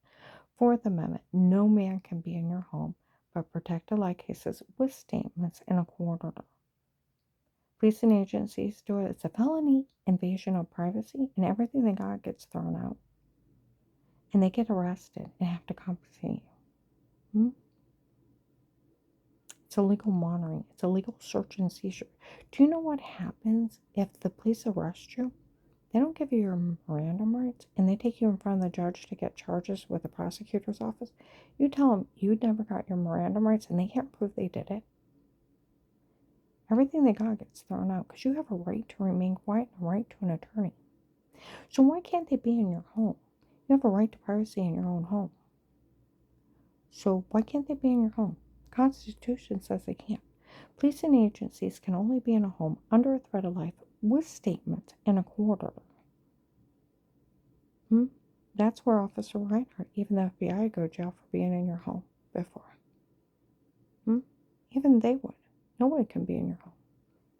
Fourth Amendment, no man can be in your home but protect alike cases with statements in a court order. Police and agencies do it. It's a felony invasion of privacy, and everything they got gets thrown out. And they get arrested and have to compensate you. It's illegal monitoring. It's illegal search and seizure. Do you know what happens if the police arrest you? They don't give you your Miranda rights, and they take you in front of the judge to get charges with the prosecutor's office. You tell them you never got your Miranda rights, and they can't prove they did it. Everything they got gets thrown out because you have a right to remain quiet and a right to an attorney. So why can't they be in your home? You have a right to privacy in your own home. So why can't they be in your home? The Constitution says they can't. Police and agencies can only be in a home under a threat of life with statements and a court order. That's where Officer Reinhardt, even the FBI, go to jail for being in your home before. Even they would. Nobody can be in your home.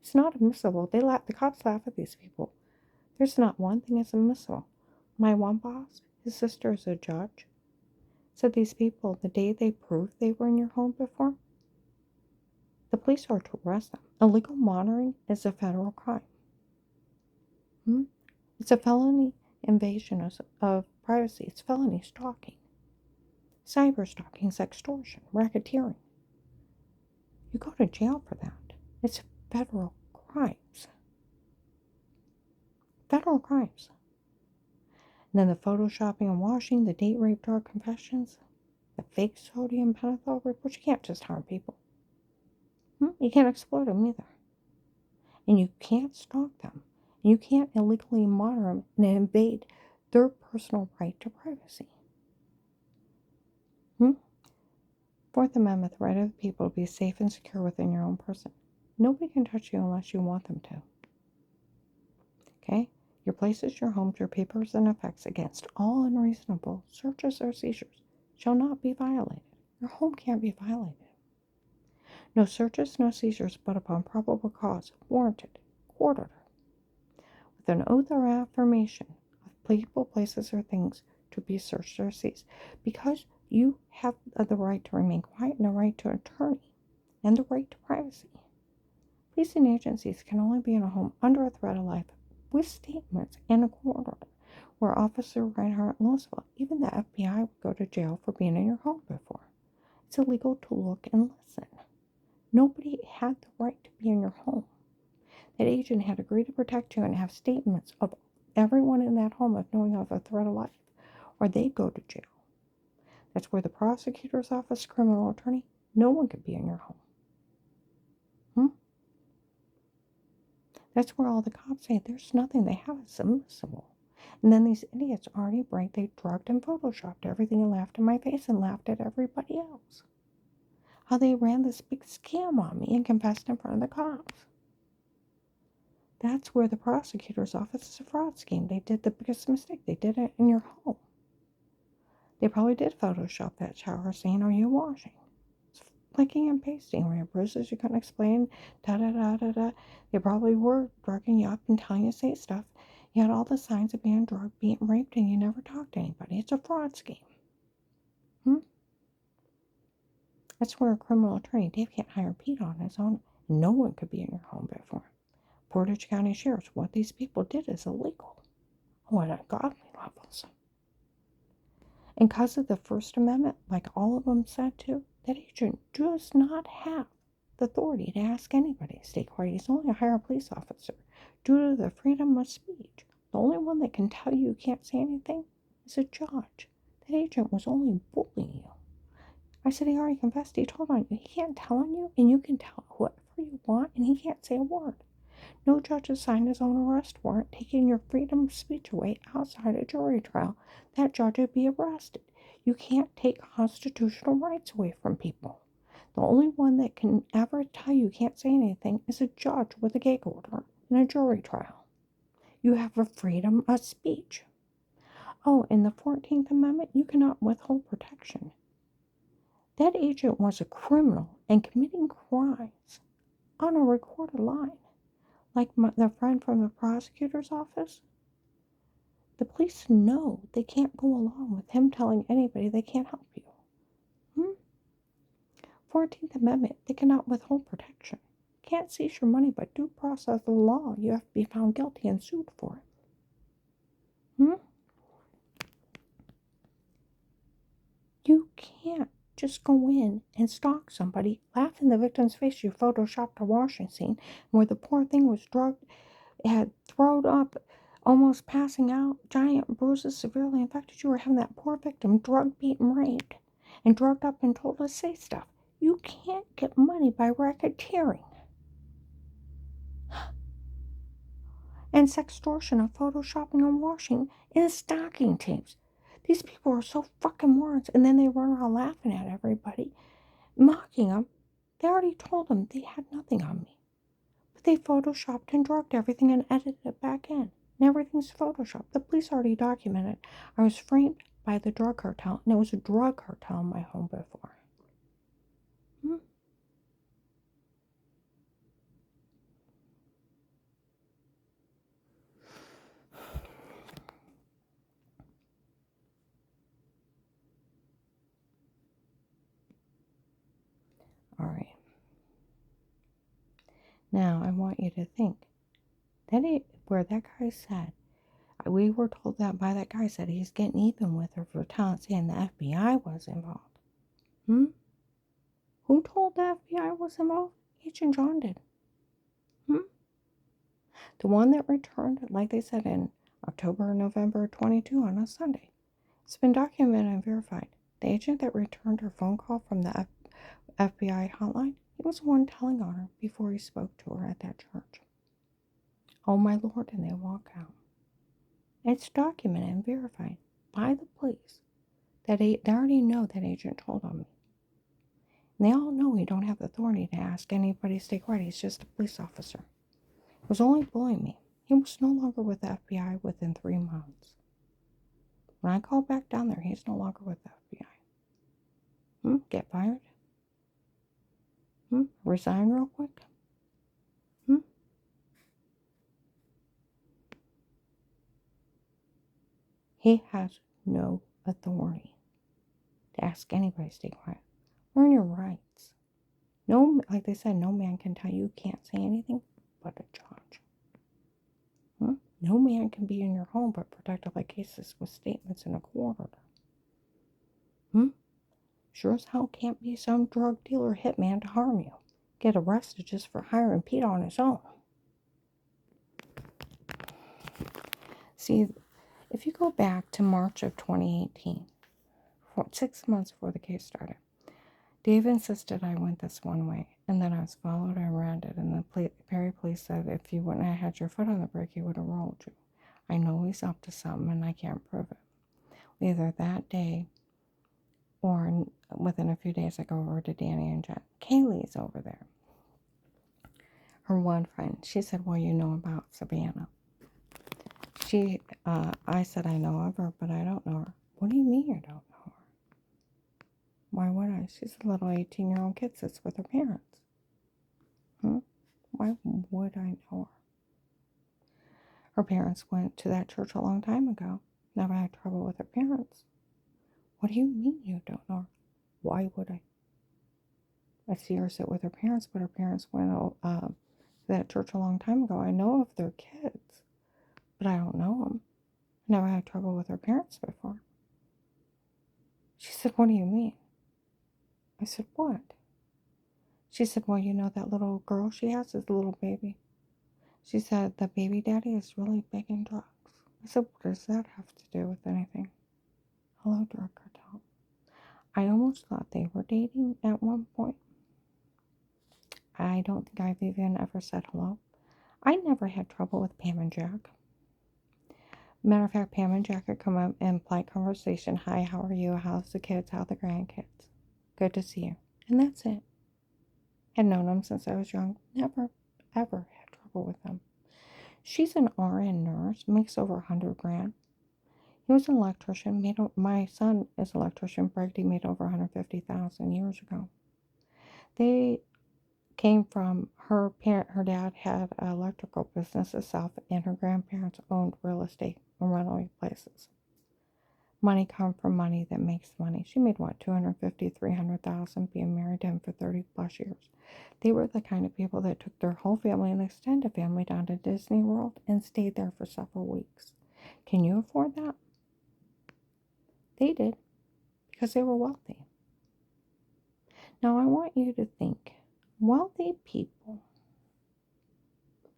It's not admissible. The cops laugh at these people. There's not one thing that's admissible. My one boss, his sister is a judge, said these people, the day they proved they were in your home before, the police are to arrest them. Illegal monitoring is a federal crime. It's a felony invasion of privacy. It's felony stalking. Cyber stalking, sextortion, racketeering. You go to jail for that. It's federal crimes. Federal crimes. And then the photoshopping and washing, the date rape drug confessions, the fake sodium pentothal reports. You can't just harm people. You can't exploit them either. And you can't stalk them. And you can't illegally monitor them and invade their personal right to privacy. Fourth Amendment, the right of the people to be safe and secure within your own person. Nobody can touch you unless you want them to. Okay? Your places, your homes, your papers, and effects against all unreasonable searches or seizures shall not be violated. Your home can't be violated. No searches, no seizures, but upon probable cause, warranted, court order, with an oath or affirmation of people, places, or things to be searched or seized, because you have the right to remain quiet and the right to an attorney and the right to privacy. Police and agencies can only be in a home under a threat of life with statements and a court order, where Officer Reinhardt knows about. Even the FBI would go to jail for being in your home before. It's illegal to look and listen. Nobody had the right to be in your home. That agent had agreed to protect you and have statements of everyone in that home of knowing of a threat of life, or they'd go to jail. That's where the prosecutor's office, criminal attorney, no one could be in your home. That's where all the cops say there's nothing. They have it admissible. And then these idiots already break. They drugged and photoshopped everything and laughed in my face and laughed at everybody else. How they ran this big scam on me and confessed in front of the cops. That's where the prosecutor's office is a fraud scheme. They did the biggest mistake. They did it in your home. They probably did Photoshop that shower scene. Are you washing? It's clicking and pasting. Where your bruises you couldn't explain. Da-da-da-da-da. They probably were drugging you up and telling you to say stuff. You had all the signs of being drugged, being raped, and you never talked to anybody. It's a fraud scheme. That's where a criminal attorney, Dave can't hire Pete on his own. No one could be in your home before. Portage County Sheriff's, what these people did is illegal. Oh, at ungodly levels. And because of the First Amendment, like all of them said too, that agent does not have the authority to ask anybody to stay quiet. He's only a higher police officer due to the freedom of speech. The only one that can tell you can't say anything is a judge. That agent was only bullying you. I said he already confessed. He told on you. He can't tell on you, and you can tell whoever you want, and he can't say a word. No judge has signed his own arrest warrant, taking your freedom of speech away outside a jury trial. That judge would be arrested. You can't take constitutional rights away from people. The only one that can ever tell you can't say anything is a judge with a gag order in a jury trial. You have a freedom of speech. Oh, in the 14th Amendment, you cannot withhold protection. That agent was a criminal and committing crimes on a recorded line. Like the friend from the prosecutor's office, the police know they can't go along with him telling anybody they can't help you. 14th Amendment, they cannot withhold protection. Can't seize your money, but due process of the law, you have to be found guilty and sued for it. You can't just go in and stalk somebody, laugh in the victim's face. You photoshopped a washing scene where the poor thing was drugged, had thrown up, almost passing out, giant bruises, severely infected. You were having that poor victim drugged, beaten, raped, and drugged up and told to say stuff. You can't get money by racketeering. And sextortion of photoshopping and washing in stocking tapes. These people are so fucking morons, and then they run around laughing at everybody, mocking them. They already told them they had nothing on me. But they photoshopped and drugged everything and edited it back in. And everything's photoshopped. The police already documented. I was framed by the drug cartel, and it was a drug cartel in my home before. All right. Now, I want you to think. Where that guy said, we were told that by that guy said he's getting even with her for saying the FBI was involved. Who told the FBI was involved? Agent John did. The one that returned, like they said, in October or November 22 on a Sunday. It's been documented and verified. The agent that returned her phone call from the FBI hotline, he was the one telling on her before he spoke to her at that church. Oh my Lord, and they walk out. It's documented and verified by the police that they already know that agent told on me. And they all know he don't have the authority to ask anybody to stay quiet. He's just a police officer. He was only bullying me. He was no longer with the FBI within 3 months. When I called back down there, he's no longer with the FBI. Get fired? Resign real quick? He has no authority to ask anybody to stay quiet. Earn your rights. No, like they said, no man can tell you can't say anything but a judge. No man can be in your home but protected by cases with statements in a court order. Sure as hell can't be some drug dealer hitman to harm you. Get arrested just for hiring Pete on his own. See, if you go back to March of 2018, 6 months before the case started, Dave insisted I went this one way, and then I was followed and arrested, and the Perry police said if you wouldn't have had your foot on the brake, he would have rolled you. I know he's up to something, and I can't prove it. Either that day or within a few days, I go over to Danny and Jen. Kaylee's over there. Her one friend. She said, well, you know about Savannah. I said, I know of her, but I don't know her. What do you mean you don't know her? Why would I? She's a little 18-year-old kid sits with her parents. Why would I know her? Her parents went to that church a long time ago. Never had trouble with her parents. What do you mean you don't know her? Why would I? I see her sit with her parents, but her parents went to that church a long time ago. I know of their kids, but I don't know them. Never had trouble with her parents before. She said, what do you mean? I said, what? She said, well, you know that little girl she has is a little baby. She said, the baby daddy is really big in drugs. I said, what does that have to do with anything? Hello, drug cartel. I almost thought they were dating at one point. I don't think I've even ever said hello. I never had trouble with Pam and Jack. Matter of fact, Pam and Jack would come up and polite conversation. Hi, how are you? How's the kids? How are the grandkids? Good to see you. And that's it. Had known them since I was young. Never, ever had trouble with them. She's an RN nurse, makes over $100,000. He was an electrician. My son is an electrician. Brady made over $150,000 years ago. They came from her parent. Her dad had an electrical business itself, and her grandparents owned real estate and rental places. Money come from money that makes money. She made what, $250,000, $300,000 being married to him for 30 plus years. They were the kind of people that took their whole family and extended family down to Disney World and stayed there for several weeks. Can you afford that? They did, because they were wealthy. Now I want you to think, wealthy people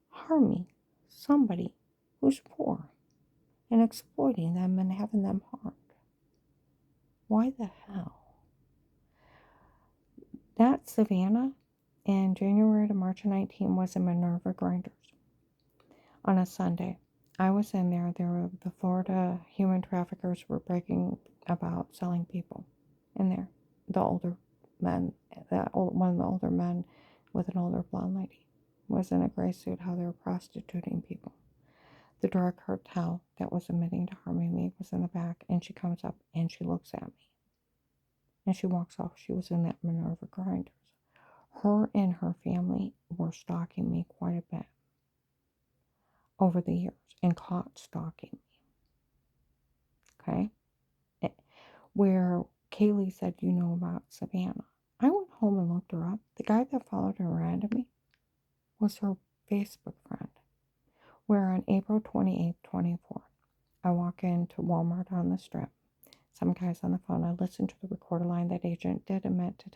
harming somebody who's poor and exploiting them and having them harmed. Why the hell? That Savannah in January to March of 19 was in Minerva Grinders on a Sunday. I was in there. The Florida human traffickers were breaking about selling people in there. The older men, one of the older men with an older blonde lady was in a gray suit, how they were prostituting people. The drug cartel that was admitting to harming me was in the back, and she comes up and she looks at me. And she walks off. She was in that Minerva Grinders. Her and her family were stalking me quite a bit over the years and caught stalking me. Okay? Where Kaylee said, you know about Savannah. I went home and looked her up. The guy that followed her around me was her Facebook friend. Where on April 28th, 24, I walk into Walmart on the Strip. Some guy's on the phone. I listened to the recorder line that agent did admit to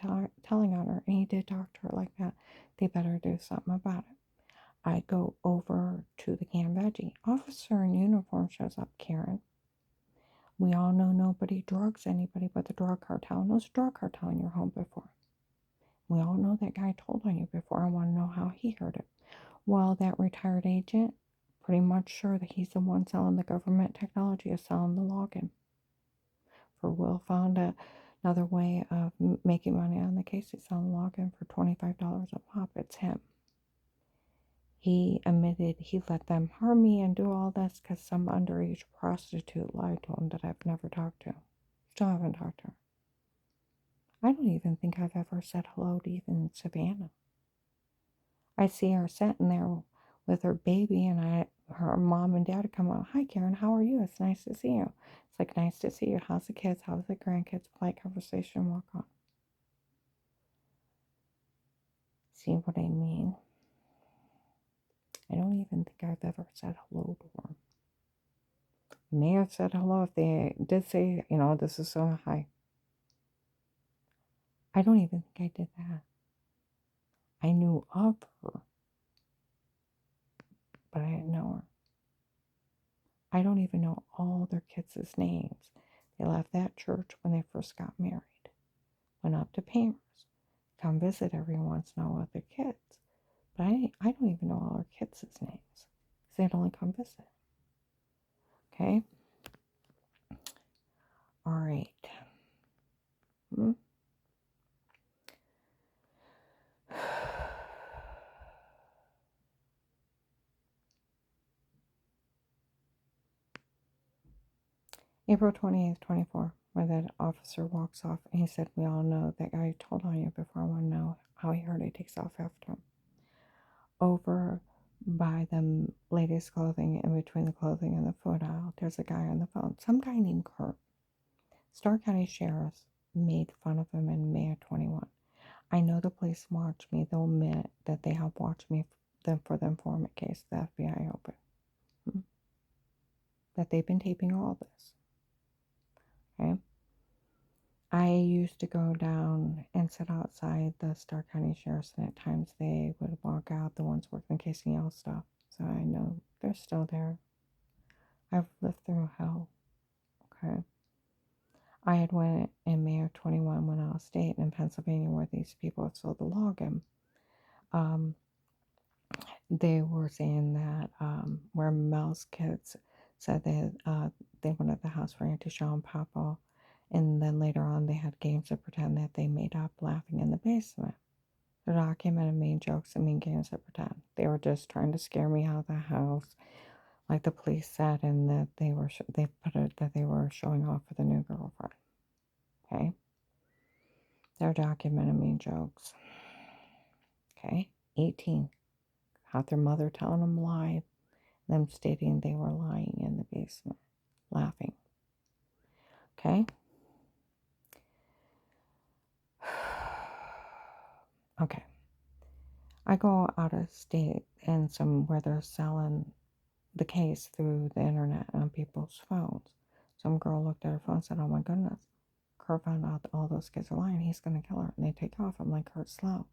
telling on her, and he did talk to her like that. They better do something about it. I go over to the canned veggie. Officer in uniform shows up, Karen. We all know nobody drugs anybody but the drug cartel. There's a drug cartel in your home before. We all know that guy told on you before. I want to know how he heard it. Well, that retired agent, pretty much sure that he's the one selling the government technology, is selling the login. For Will found another way of making money on the case. He's selling the login for $25 a pop. It's him. He admitted he let them harm me and do all this because some underage prostitute lied to him that I've never talked to. Still haven't talked to her. I don't even think I've ever said hello to even Savannah. I see her sitting there with her baby, and her mom and dad come out. Hi, Karen, how are you? It's nice to see you. It's like, nice to see you. How's the kids? How's the grandkids? Polite conversation, walk on. See what I mean? I don't even think I've ever said hello to her. May have said hello if they did say, this is so hi. I don't even think I did that. I knew of her, but I didn't know her. I don't even know all their kids' names. They left that church when they first got married. Went up to Pamers. Come visit every once in a while with their kids. But I don't even know all their kids' names. Because they'd only come visit. Okay? All right. April 28th, 24, where that officer walks off and he said, we all know that guy told on you before. I want to know how he heard he takes off after him. Over by the ladies' clothing, in between the clothing and the food aisle, there's a guy on the phone. Some guy named Kurt. Starr County Sheriff's made fun of him in May of 21. I know the police watch me. They'll admit that they help watch me for the informant case the FBI opened. That they've been taping all this. Okay? I used to go down and sit outside the Starr County Sheriff's, and at times they would walk out, the ones working Casey Yell stuff. So I know they're still there. I've lived through hell. Okay. I had went in May of 21 when I was staying in Pennsylvania where these people had sold the login. They were saying that where Mel's kids said they wanted the house for Auntie Shaw and Papa, and then later on they had games to pretend that they made up laughing in the basement. The documented mean jokes and mean games to pretend. They were just trying to scare me out of the house, like the police said, and that they put it that they were showing off for the new girlfriend. Okay, they're documented mean jokes. Okay, 18. Had their mother telling them live, them stating they were lying in the basement, laughing. Okay? Okay. I go out of state and where they're selling the case through the internet on people's phones. Some girl looked at her phone and said, oh my goodness, Kurt found out that all those kids are lying. He's going to kill her. And they take off. I'm like, Kurt's slow.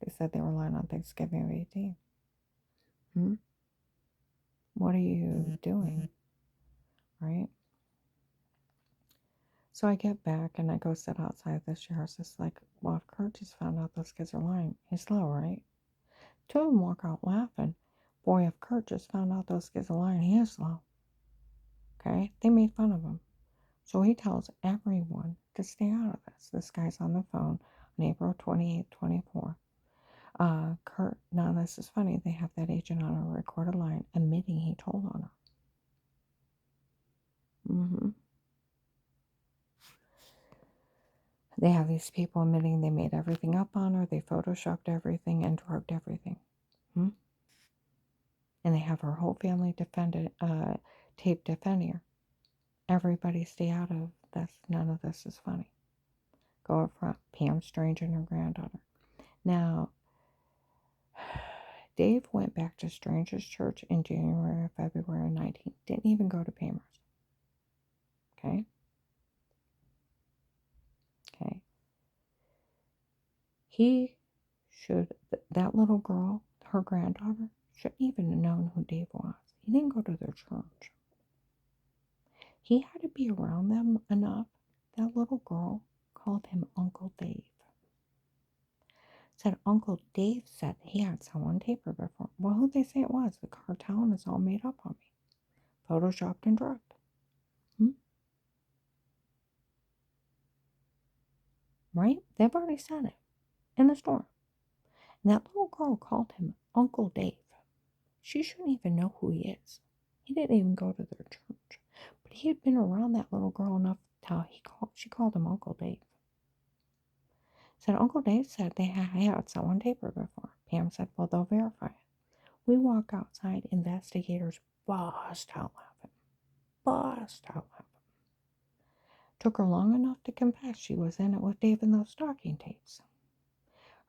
They said they were lying on Thanksgiving of 18. What are you doing? Right? So I get back and I go sit outside the sheriff's. It's like, well, if Kurt just found out those kids are lying, he's slow, right? Two of them walk out laughing. Boy, if Kurt just found out those kids are lying, he is slow. Okay? They made fun of him. So he tells everyone to stay out of this. This guy's on the phone on April 28th, 24. Kurt, now this is funny, they have that agent on a recorded line admitting he told on her. They have these people admitting they made everything up on her, they photoshopped everything and drugged everything. And they have her whole family tape defending her. Everybody stay out of this. None of this is funny. Go up front. Pam Strange and her granddaughter. Now, Dave went back to Strange's church in January or February 19th. Didn't even go to Pamers. Okay? Okay. He should, that little girl, her granddaughter, shouldn't even have known who Dave was. He didn't go to their church. He had to be around them enough. That little girl called him Uncle Dave. Said Uncle Dave said he had someone tape her before. Well, who'd they say it was? The cartel, and it's all made up on me. Photoshopped and drugged. Right? They've already said it in the store. And that little girl called him Uncle Dave. She shouldn't even know who he is. He didn't even go to their church. But he had been around that little girl enough to she called him Uncle Dave. Said Uncle Dave said they had someone tape her before. Pam said, well, they'll verify it. We walk outside, investigators bust out laughing. Took her long enough to confess she was in it with Dave and those stalking tapes.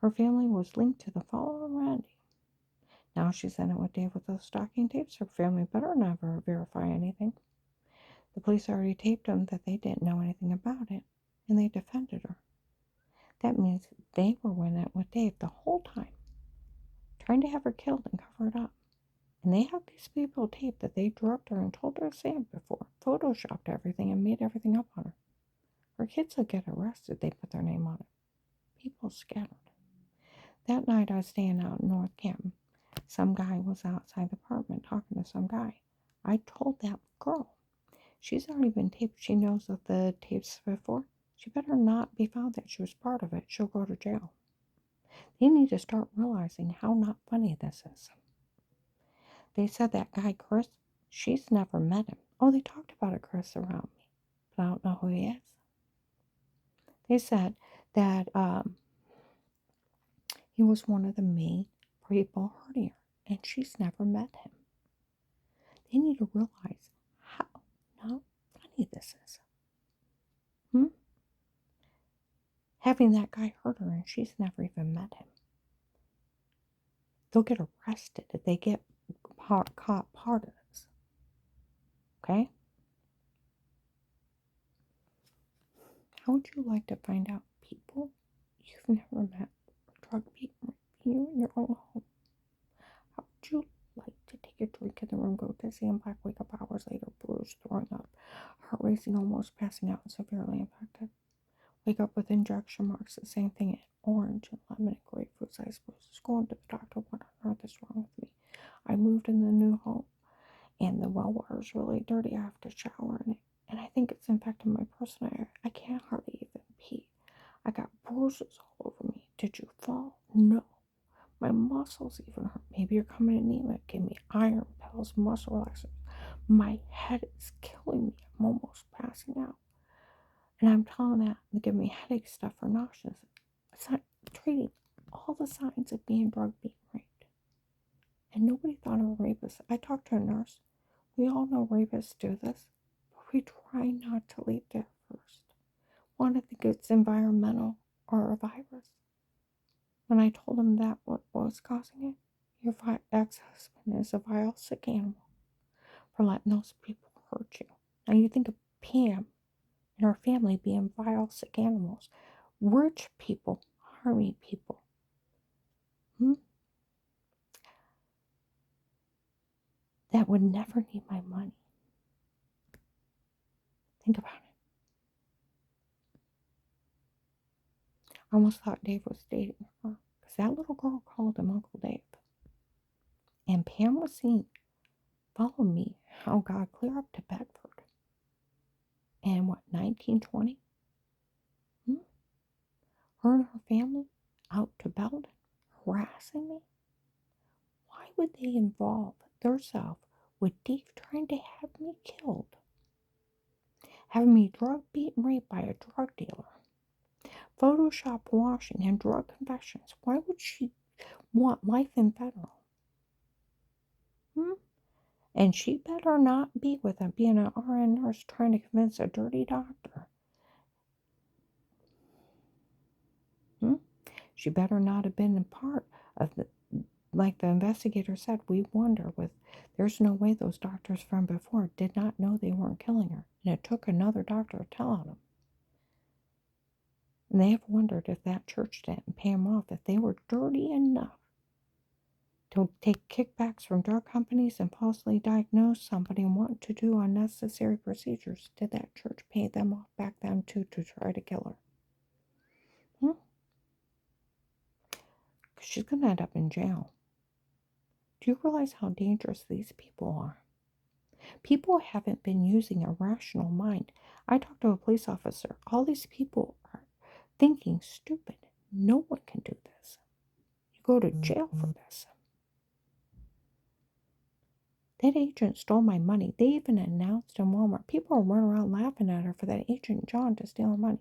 Her family was linked to the fallen Randy. Now she's in it with Dave with those stalking tapes. Her family better never verify anything. The police already taped them that they didn't know anything about it, and they defended her. That means they were in it with Dave the whole time, trying to have her killed and cover it up. And they have these people taped that they drugged her and told her to say it before, photoshopped everything and made everything up on her. Her kids will get arrested, they put their name on it. People scattered. That night I was staying out in North Canton. Some guy was outside the apartment talking to some guy. I told that girl, she's already been taped. She knows of the tapes before. She better not be found that she was part of it. She'll go to jail. They need to start realizing how not funny this is. They said that guy, Chris, she's never met him. Oh, they talked about it, Chris, around me, but I don't know who he is. They said that he was one of the main people hurting her, and she's never met him. They need to realize how not funny this is. Having that guy hurt her, and she's never even met him. They'll get arrested if they get caught part of this. Okay? How would you like to find out people you've never met drug people you in your own home? How would you like to take a drink in the room, go dizzy and black, wake up hours later, bruised, throwing up, heart racing, almost passing out, and severely infected? Wake up with injection marks, the same thing in orange and lemon and grapefruit size bruises. Going to the doctor, what on earth is wrong with me? I moved in the new home, and the well water's really dirty. I have to shower in it, and I think it's infected my personal area. I can't hardly even pee. I got bruises all over me. Did you fall? No. My muscles even hurt. Maybe you're coming in anemic. Give me iron pills, muscle relaxers. My head is killing me. I'm almost passing out. And I'm telling that they give me headache stuff or nauseous. It's not treating all the signs of being drug being raped. And nobody thought of a rapist. I talked to a nurse. We all know rapists do this, but we try not to lead there first. One, I think it's environmental or a virus. When I told him that what was causing it, your ex-husband is a vile, sick animal for letting those people hurt you. Now you think of Pam and her family being vile, sick animals. Rich people harming people. That would never need my money. Think about it. I almost thought Dave was dating her because that little girl called him Uncle Dave. And Pam was seen follow me, how God clear up to Bedford. And what, 1920? Her and her family out to Belden, harassing me? Why would they involve themselves with Dave trying to have me killed? Having me drug beaten raped by a drug dealer? Photoshop washing and drug confessions. Why would she want life in federal? And she better not be with him being an RN nurse trying to convince a dirty doctor. She better not have been a part of the, like the investigator said, we wonder there's no way those doctors from before did not know they weren't killing her. And it took another doctor to tell on them. And they have wondered if that church didn't pay them off, if they were dirty enough to take kickbacks from drug companies and falsely diagnose somebody and want to do unnecessary procedures. Did that church pay them off back then too to try to kill her? Because she's going to end up in jail. Do you realize how dangerous these people are? People haven't been using a rational mind. I talked to a police officer. All these people are thinking stupid. No one can do this. You go to jail for this. That agent stole my money. They even announced in Walmart. People are running around laughing at her for that agent John to steal her money.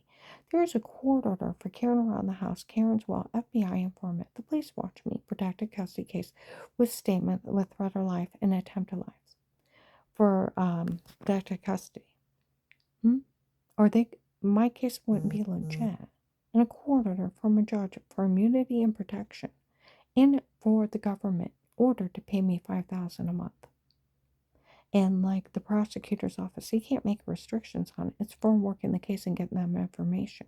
There's a court order for carrying around the house. Karen's well, FBI informant. The police watch me. Protected custody case with statement with threat of life and attempted life for protected custody. Or my case wouldn't be legit. And a court order from a judge for immunity and protection. And for the government order to pay me $5,000 a month. And like the prosecutor's office, he can't make restrictions on it. It's for working the case and getting them information.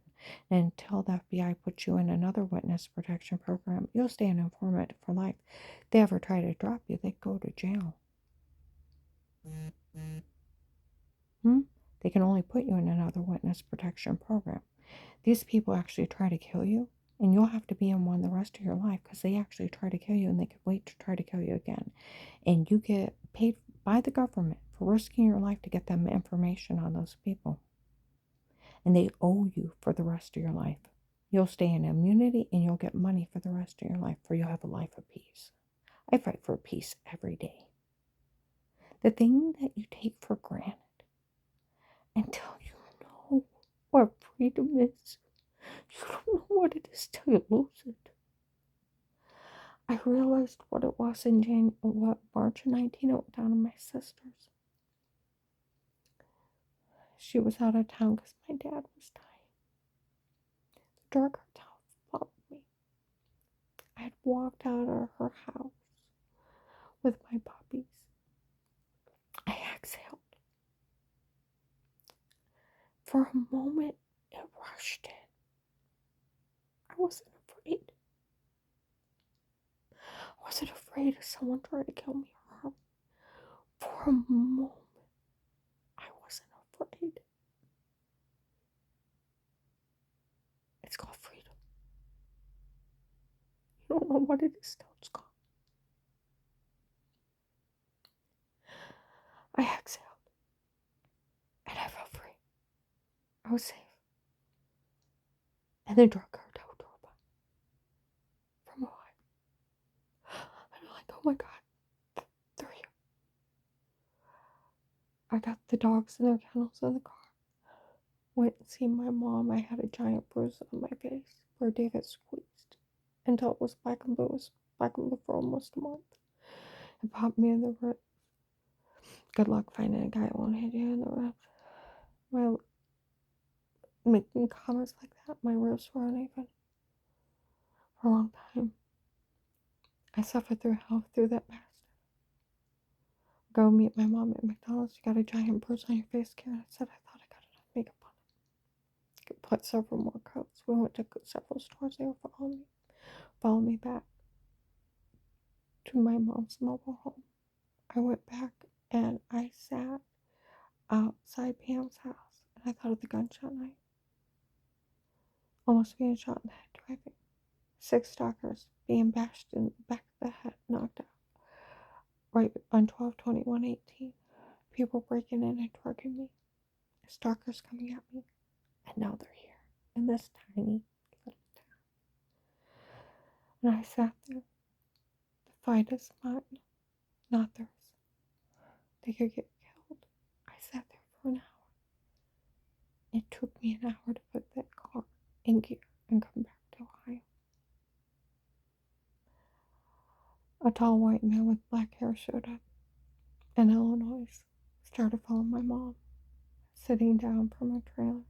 And until the FBI puts you in another witness protection program, you'll stay an informant for life. If they ever try to drop you, they go to jail. They can only put you in another witness protection program. These people actually try to kill you, and you'll have to be in one the rest of your life because they actually try to kill you and they can wait to try to kill you again. And you get paid by the government for risking your life to get them information on those people. And they owe you for the rest of your life. You'll stay in immunity and you'll get money for the rest of your life, for you'll have a life of peace. I fight for peace every day. The thing that you take for granted until you know what freedom is, you don't know what it is till you lose it. I realized what it was in March of 19. I went down to my sister's. She was out of town because my dad was dying. The drug cartel followed me. I had walked out of her house with my puppies. I exhaled. For a moment, it rushed in. I wasn't afraid. I wasn't afraid of someone trying to kill me or harm. For a moment, I wasn't afraid. It's called freedom. You don't know what it is till it's gone. I exhaled. And I felt free. I was safe. And the drug cartel drove by. From Ohio. And I'm like, oh my God, they're here. I got the dogs in their kennels in the car. Went and seen my mom. I had a giant bruise on my face where David squeezed until it was black and blue. It was black and blue for almost a month. It popped me in the rib. Good luck finding a guy who won't hit you in the rib. Well, making comments like that, my ribs were uneven for a long time. I suffered through hell through that past. Go meet my mom at McDonald's. You got a giant bruise on your face, Karen. I said, I thought I got enough makeup on it. Could put several more coats. We went to several stores. They were following me back to my mom's mobile home. I went back and I sat outside Pam's house and I thought of the gunshot night. Almost being shot in the head driving. 6 stalkers being bashed in the back of the head, knocked out. Right on 12/21/18. People breaking in and twerking me. Stalkers coming at me. And now they're here in this tiny little town. And I sat there. The fight is mine, not theirs. They could get killed. I sat there for an hour. It took me an hour to put that car in gear and come back to Ohio. A tall white man with black hair showed up in Illinois, started following my mom, sitting down from her trailer,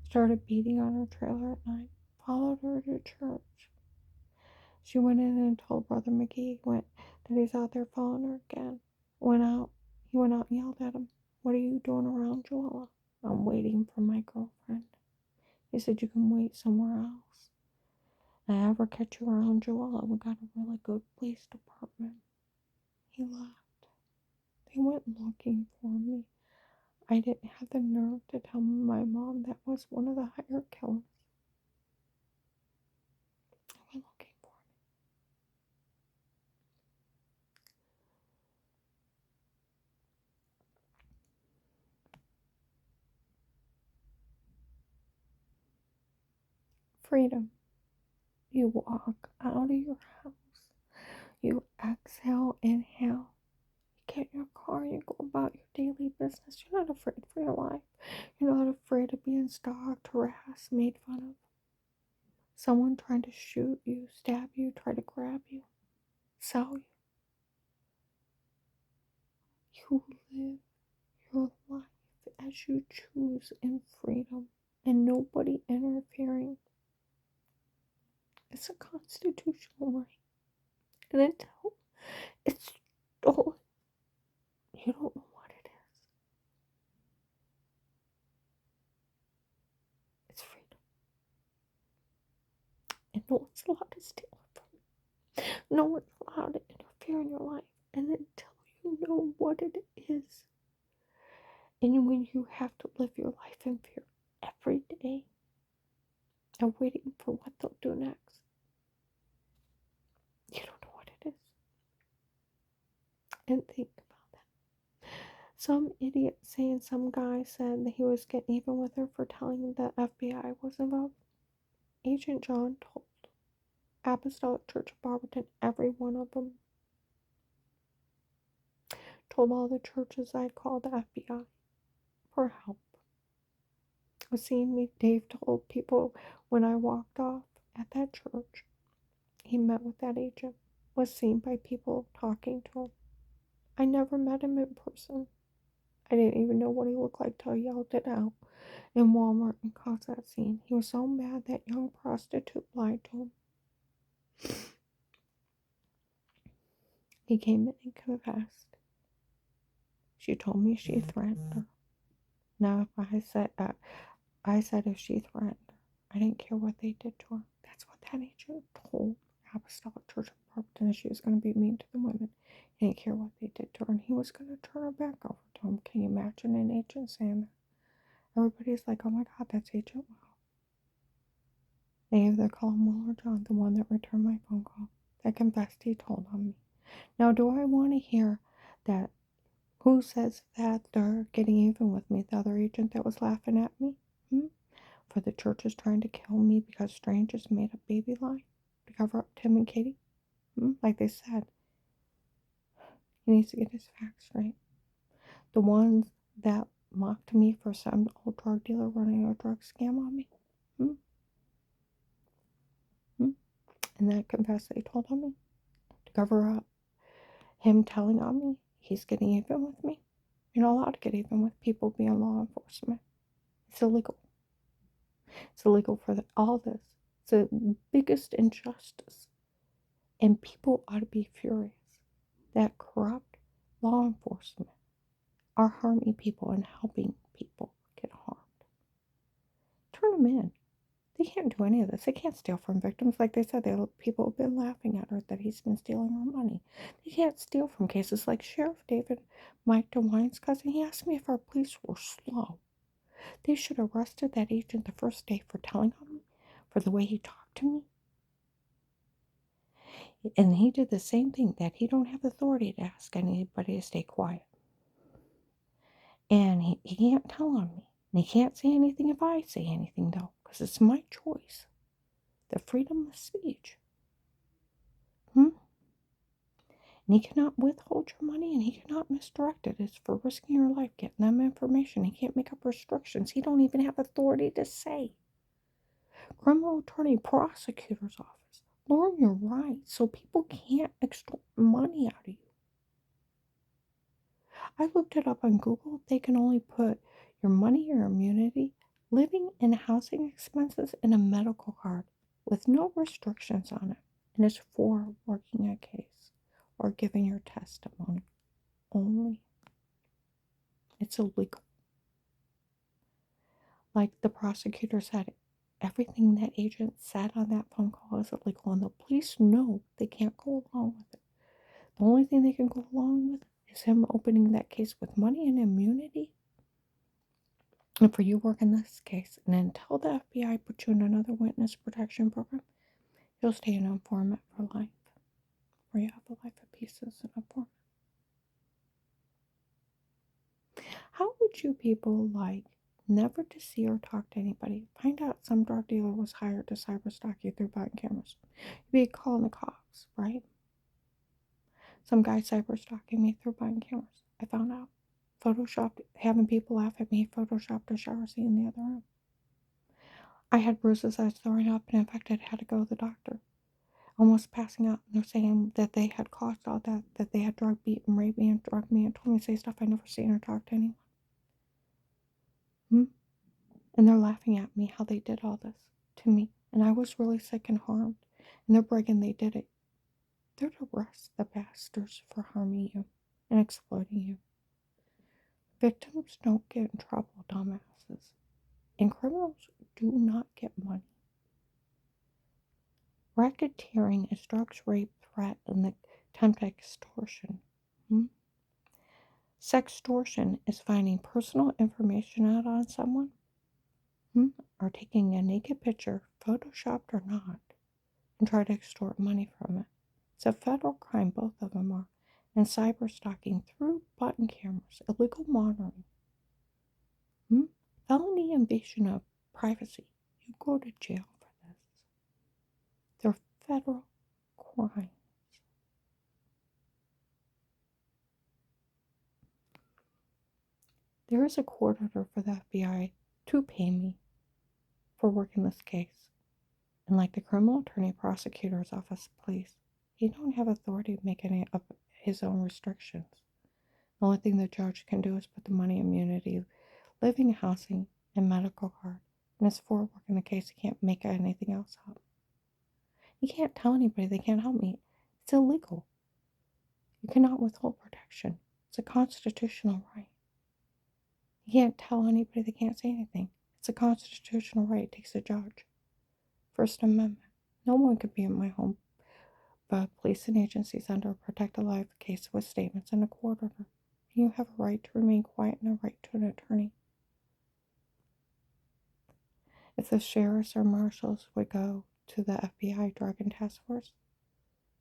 started beating on her trailer at night, followed her to church. She went in and told Brother McGee that he's out there following her again. He went out and yelled at him, "What are you doing around Joella?" "I'm waiting for my girlfriend." He said, "You can wait somewhere else. If I ever catch you around Joella, we got a really good police department." He left. They went looking for me. I didn't have the nerve to tell my mom that was one of the hired killers. They went looking for me. Freedom. You walk out of your house. You exhale, inhale. You get in your car, you go about your daily business. You're not afraid for your life. You're not afraid of being stalked, harassed, made fun of. Someone trying to shoot you, stab you, try to grab you, sell you. You live your life as you choose in freedom and nobody interfering. It's a constitutional right. And it's stolen. You don't know what it is. It's freedom. And no one's allowed to steal it from you. No one's allowed to interfere in your life and until you know what it is. And when you have to live your life in fear every day and waiting for what they'll do next, you don't know what it is. And think about that. Some idiot saying some guy said that he was getting even with her for telling the FBI was involved. Agent John told Apostolic Church of Barberton, every one of them, told all the churches I'd call the FBI for help. Seeing me, Dave told people when I walked off at that church, he met with that agent, was seen by people talking to him. I never met him in person. I didn't even know what he looked like till I yelled it out in Walmart and caused that scene. He was so mad that young prostitute lied to him. He came in and confessed. She told me she threatened her. Now, if I said if she threatened her, I didn't care what they did to her. That's what that agent told Apostolic Church of Barberton. She was going to be mean to the women. He didn't care what they did to her, and he was going to turn her back over to him. Can you imagine an agent saying that? Everybody's like, oh my God, that's Agent Will. They either call him Will or John, the one that returned my phone call, that confessed he told on me. Now, do I want to hear that? Who says that they're getting even with me? The other agent that was laughing at me? For the churches trying to kill me because strangers made a baby lie to cover up Tim and Katie? Like they said, he needs to get his facts straight. The ones that mocked me for some old drug dealer running a drug scam on me? And that confessed they told on me to cover up him telling on me he's getting even with me. You're not allowed to get even with people being law enforcement. It's illegal. It's illegal for all this. It's the biggest injustice. And people ought to be furious that corrupt law enforcement are harming people and helping people get harmed. Turn them in. They can't do any of this. They can't steal from victims. Like they said, people have been laughing at her that he's been stealing her money. They can't steal from cases like Sheriff David Mike DeWine's cousin. He asked me if our police were slow. They should have arrested that agent the first day for telling on me, for the way he talked to me. And he did the same thing, that he don't have authority to ask anybody to stay quiet. And he can't tell on me. And he can't say anything if I say anything, though, because it's my choice. The freedom of speech. And he cannot withhold your money, and he cannot misdirect it. It's for risking your life, getting them information. He can't make up restrictions. He don't even have authority to say. Criminal attorney, prosecutor's office. Learn your rights so people can't extort money out of you. I looked it up on Google. They can only put your money, your immunity, living and housing expenses, and a medical card with no restrictions on it. And it's for working a case or giving your testimony only. It's illegal. Like the prosecutor said, everything that agent said on that phone call is illegal, and the police know they can't go along with it. The only thing they can go along with is him opening that case with money and immunity. And for you working this case, and until the FBI puts you in another witness protection program, you'll stay an informant for life. Or you have a life of peace as an informant. How would you people like never to see or talk to anybody? Find out some drug dealer was hired to cyberstalk you through body cameras. You'd be calling the cops, right? Some guy cyberstalking me through body cameras. I found out. Photoshopped, having people laugh at me, photoshopped a shower scene in the other room. I had bruises I was throwing up, and in fact, I had to go to the doctor. Almost passing out. And they're saying that they had caused all that they had drug beat and raped me and drugged me and told me to say stuff I never seen or talked to anyone. And they're laughing at me how they did all this to me. And I was really sick and harmed. And they're bragging they did it. They're to arrest the bastards for harming you and exploiting you. Victims don't get in trouble, dumbasses. And criminals do not get money. Racketeering is drugs, rape, threat, and the attempt at extortion. Sextortion is finding personal information out on someone, or taking a naked picture, photoshopped or not, and try to extort money from it. It's a federal crime, both of them are. And cyber stalking through button cameras, illegal monitoring, felony invasion of privacy. You go to jail for this. They're federal crimes. There is a court order for the FBI to pay me for working this case. And like the criminal attorney prosecutor's office police, he don't have authority to make any of his own restrictions. The only thing the judge can do is put the money, immunity, living, housing, and medical card. And as for working the case, he can't make anything else up. He can't tell anybody they can't help me. It's illegal. You cannot withhold protection. It's a constitutional right. You can't tell anybody they can't say anything. It's a constitutional right. It takes a judge. First Amendment. No one could be in my home, but police and agencies under a protect a life case with statements and a court order. You have a right to remain quiet and a right to an attorney. If the sheriffs or marshals would go to the FBI Drug and Task Force,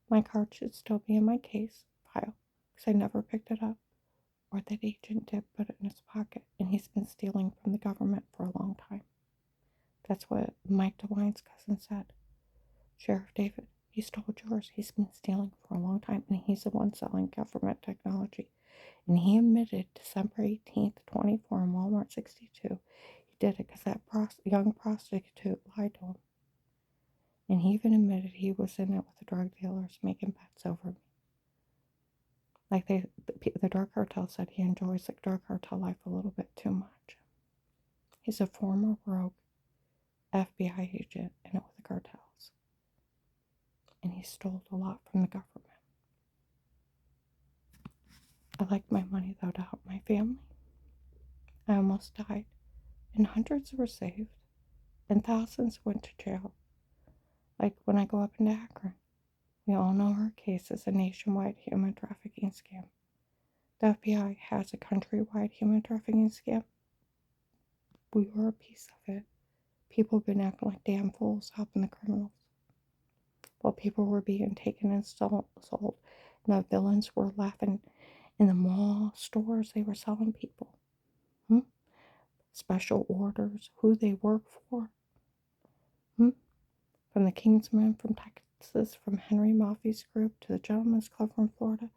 my card should still be in my case file because I never picked it up, or that agent did put it in his pocket and he's been stealing from the government for a long time. That's what Mike DeWine's cousin said. Sheriff David, he stole yours. He's been stealing for a long time, and he's the one selling government technology. And he admitted December 18th, 24 in Walmart 62. He did it because that young prostitute lied to him. And he even admitted he was in it with the drug dealers making bets over me. Like the drug cartel said he enjoys the drug cartel life a little bit too much. He's a former rogue FBI agent in it with the cartels. And he stole a lot from the government. I like my money, though, to help my family. I almost died, and hundreds were saved, and thousands went to jail. Like when I go up into Akron, we all know her case is a nationwide human trafficking scam. The FBI has a countrywide human trafficking scam. We were a piece of it. People have been acting like damn fools helping the criminals. While people were being taken and sold, and the villains were laughing in the mall stores, they were selling people. Special orders, who they work for. From the Kingsmen from Texas, from Henry Mafi's group, to the Gentlemen's Club from Florida,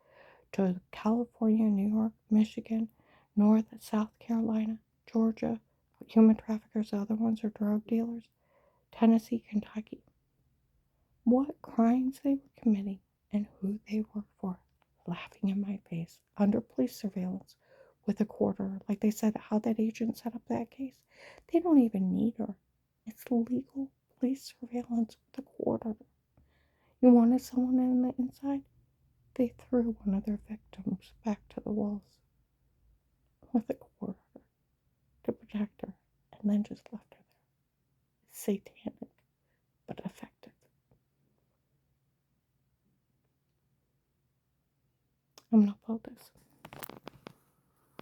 to California, New York, Michigan, North, South Carolina, Georgia, human traffickers, the other ones are drug dealers, Tennessee, Kentucky. What crimes they were committing and who they worked for, laughing in my face, under police surveillance, with a quarter. Like they said, how that agent set up that case. They don't even need her. It's legal police surveillance with a quarter. You wanted someone in the inside? They threw one of their victims back to the walls with a quarter to protect her, and then just left her there. It's satanic, but effective. I'm gonna upload this.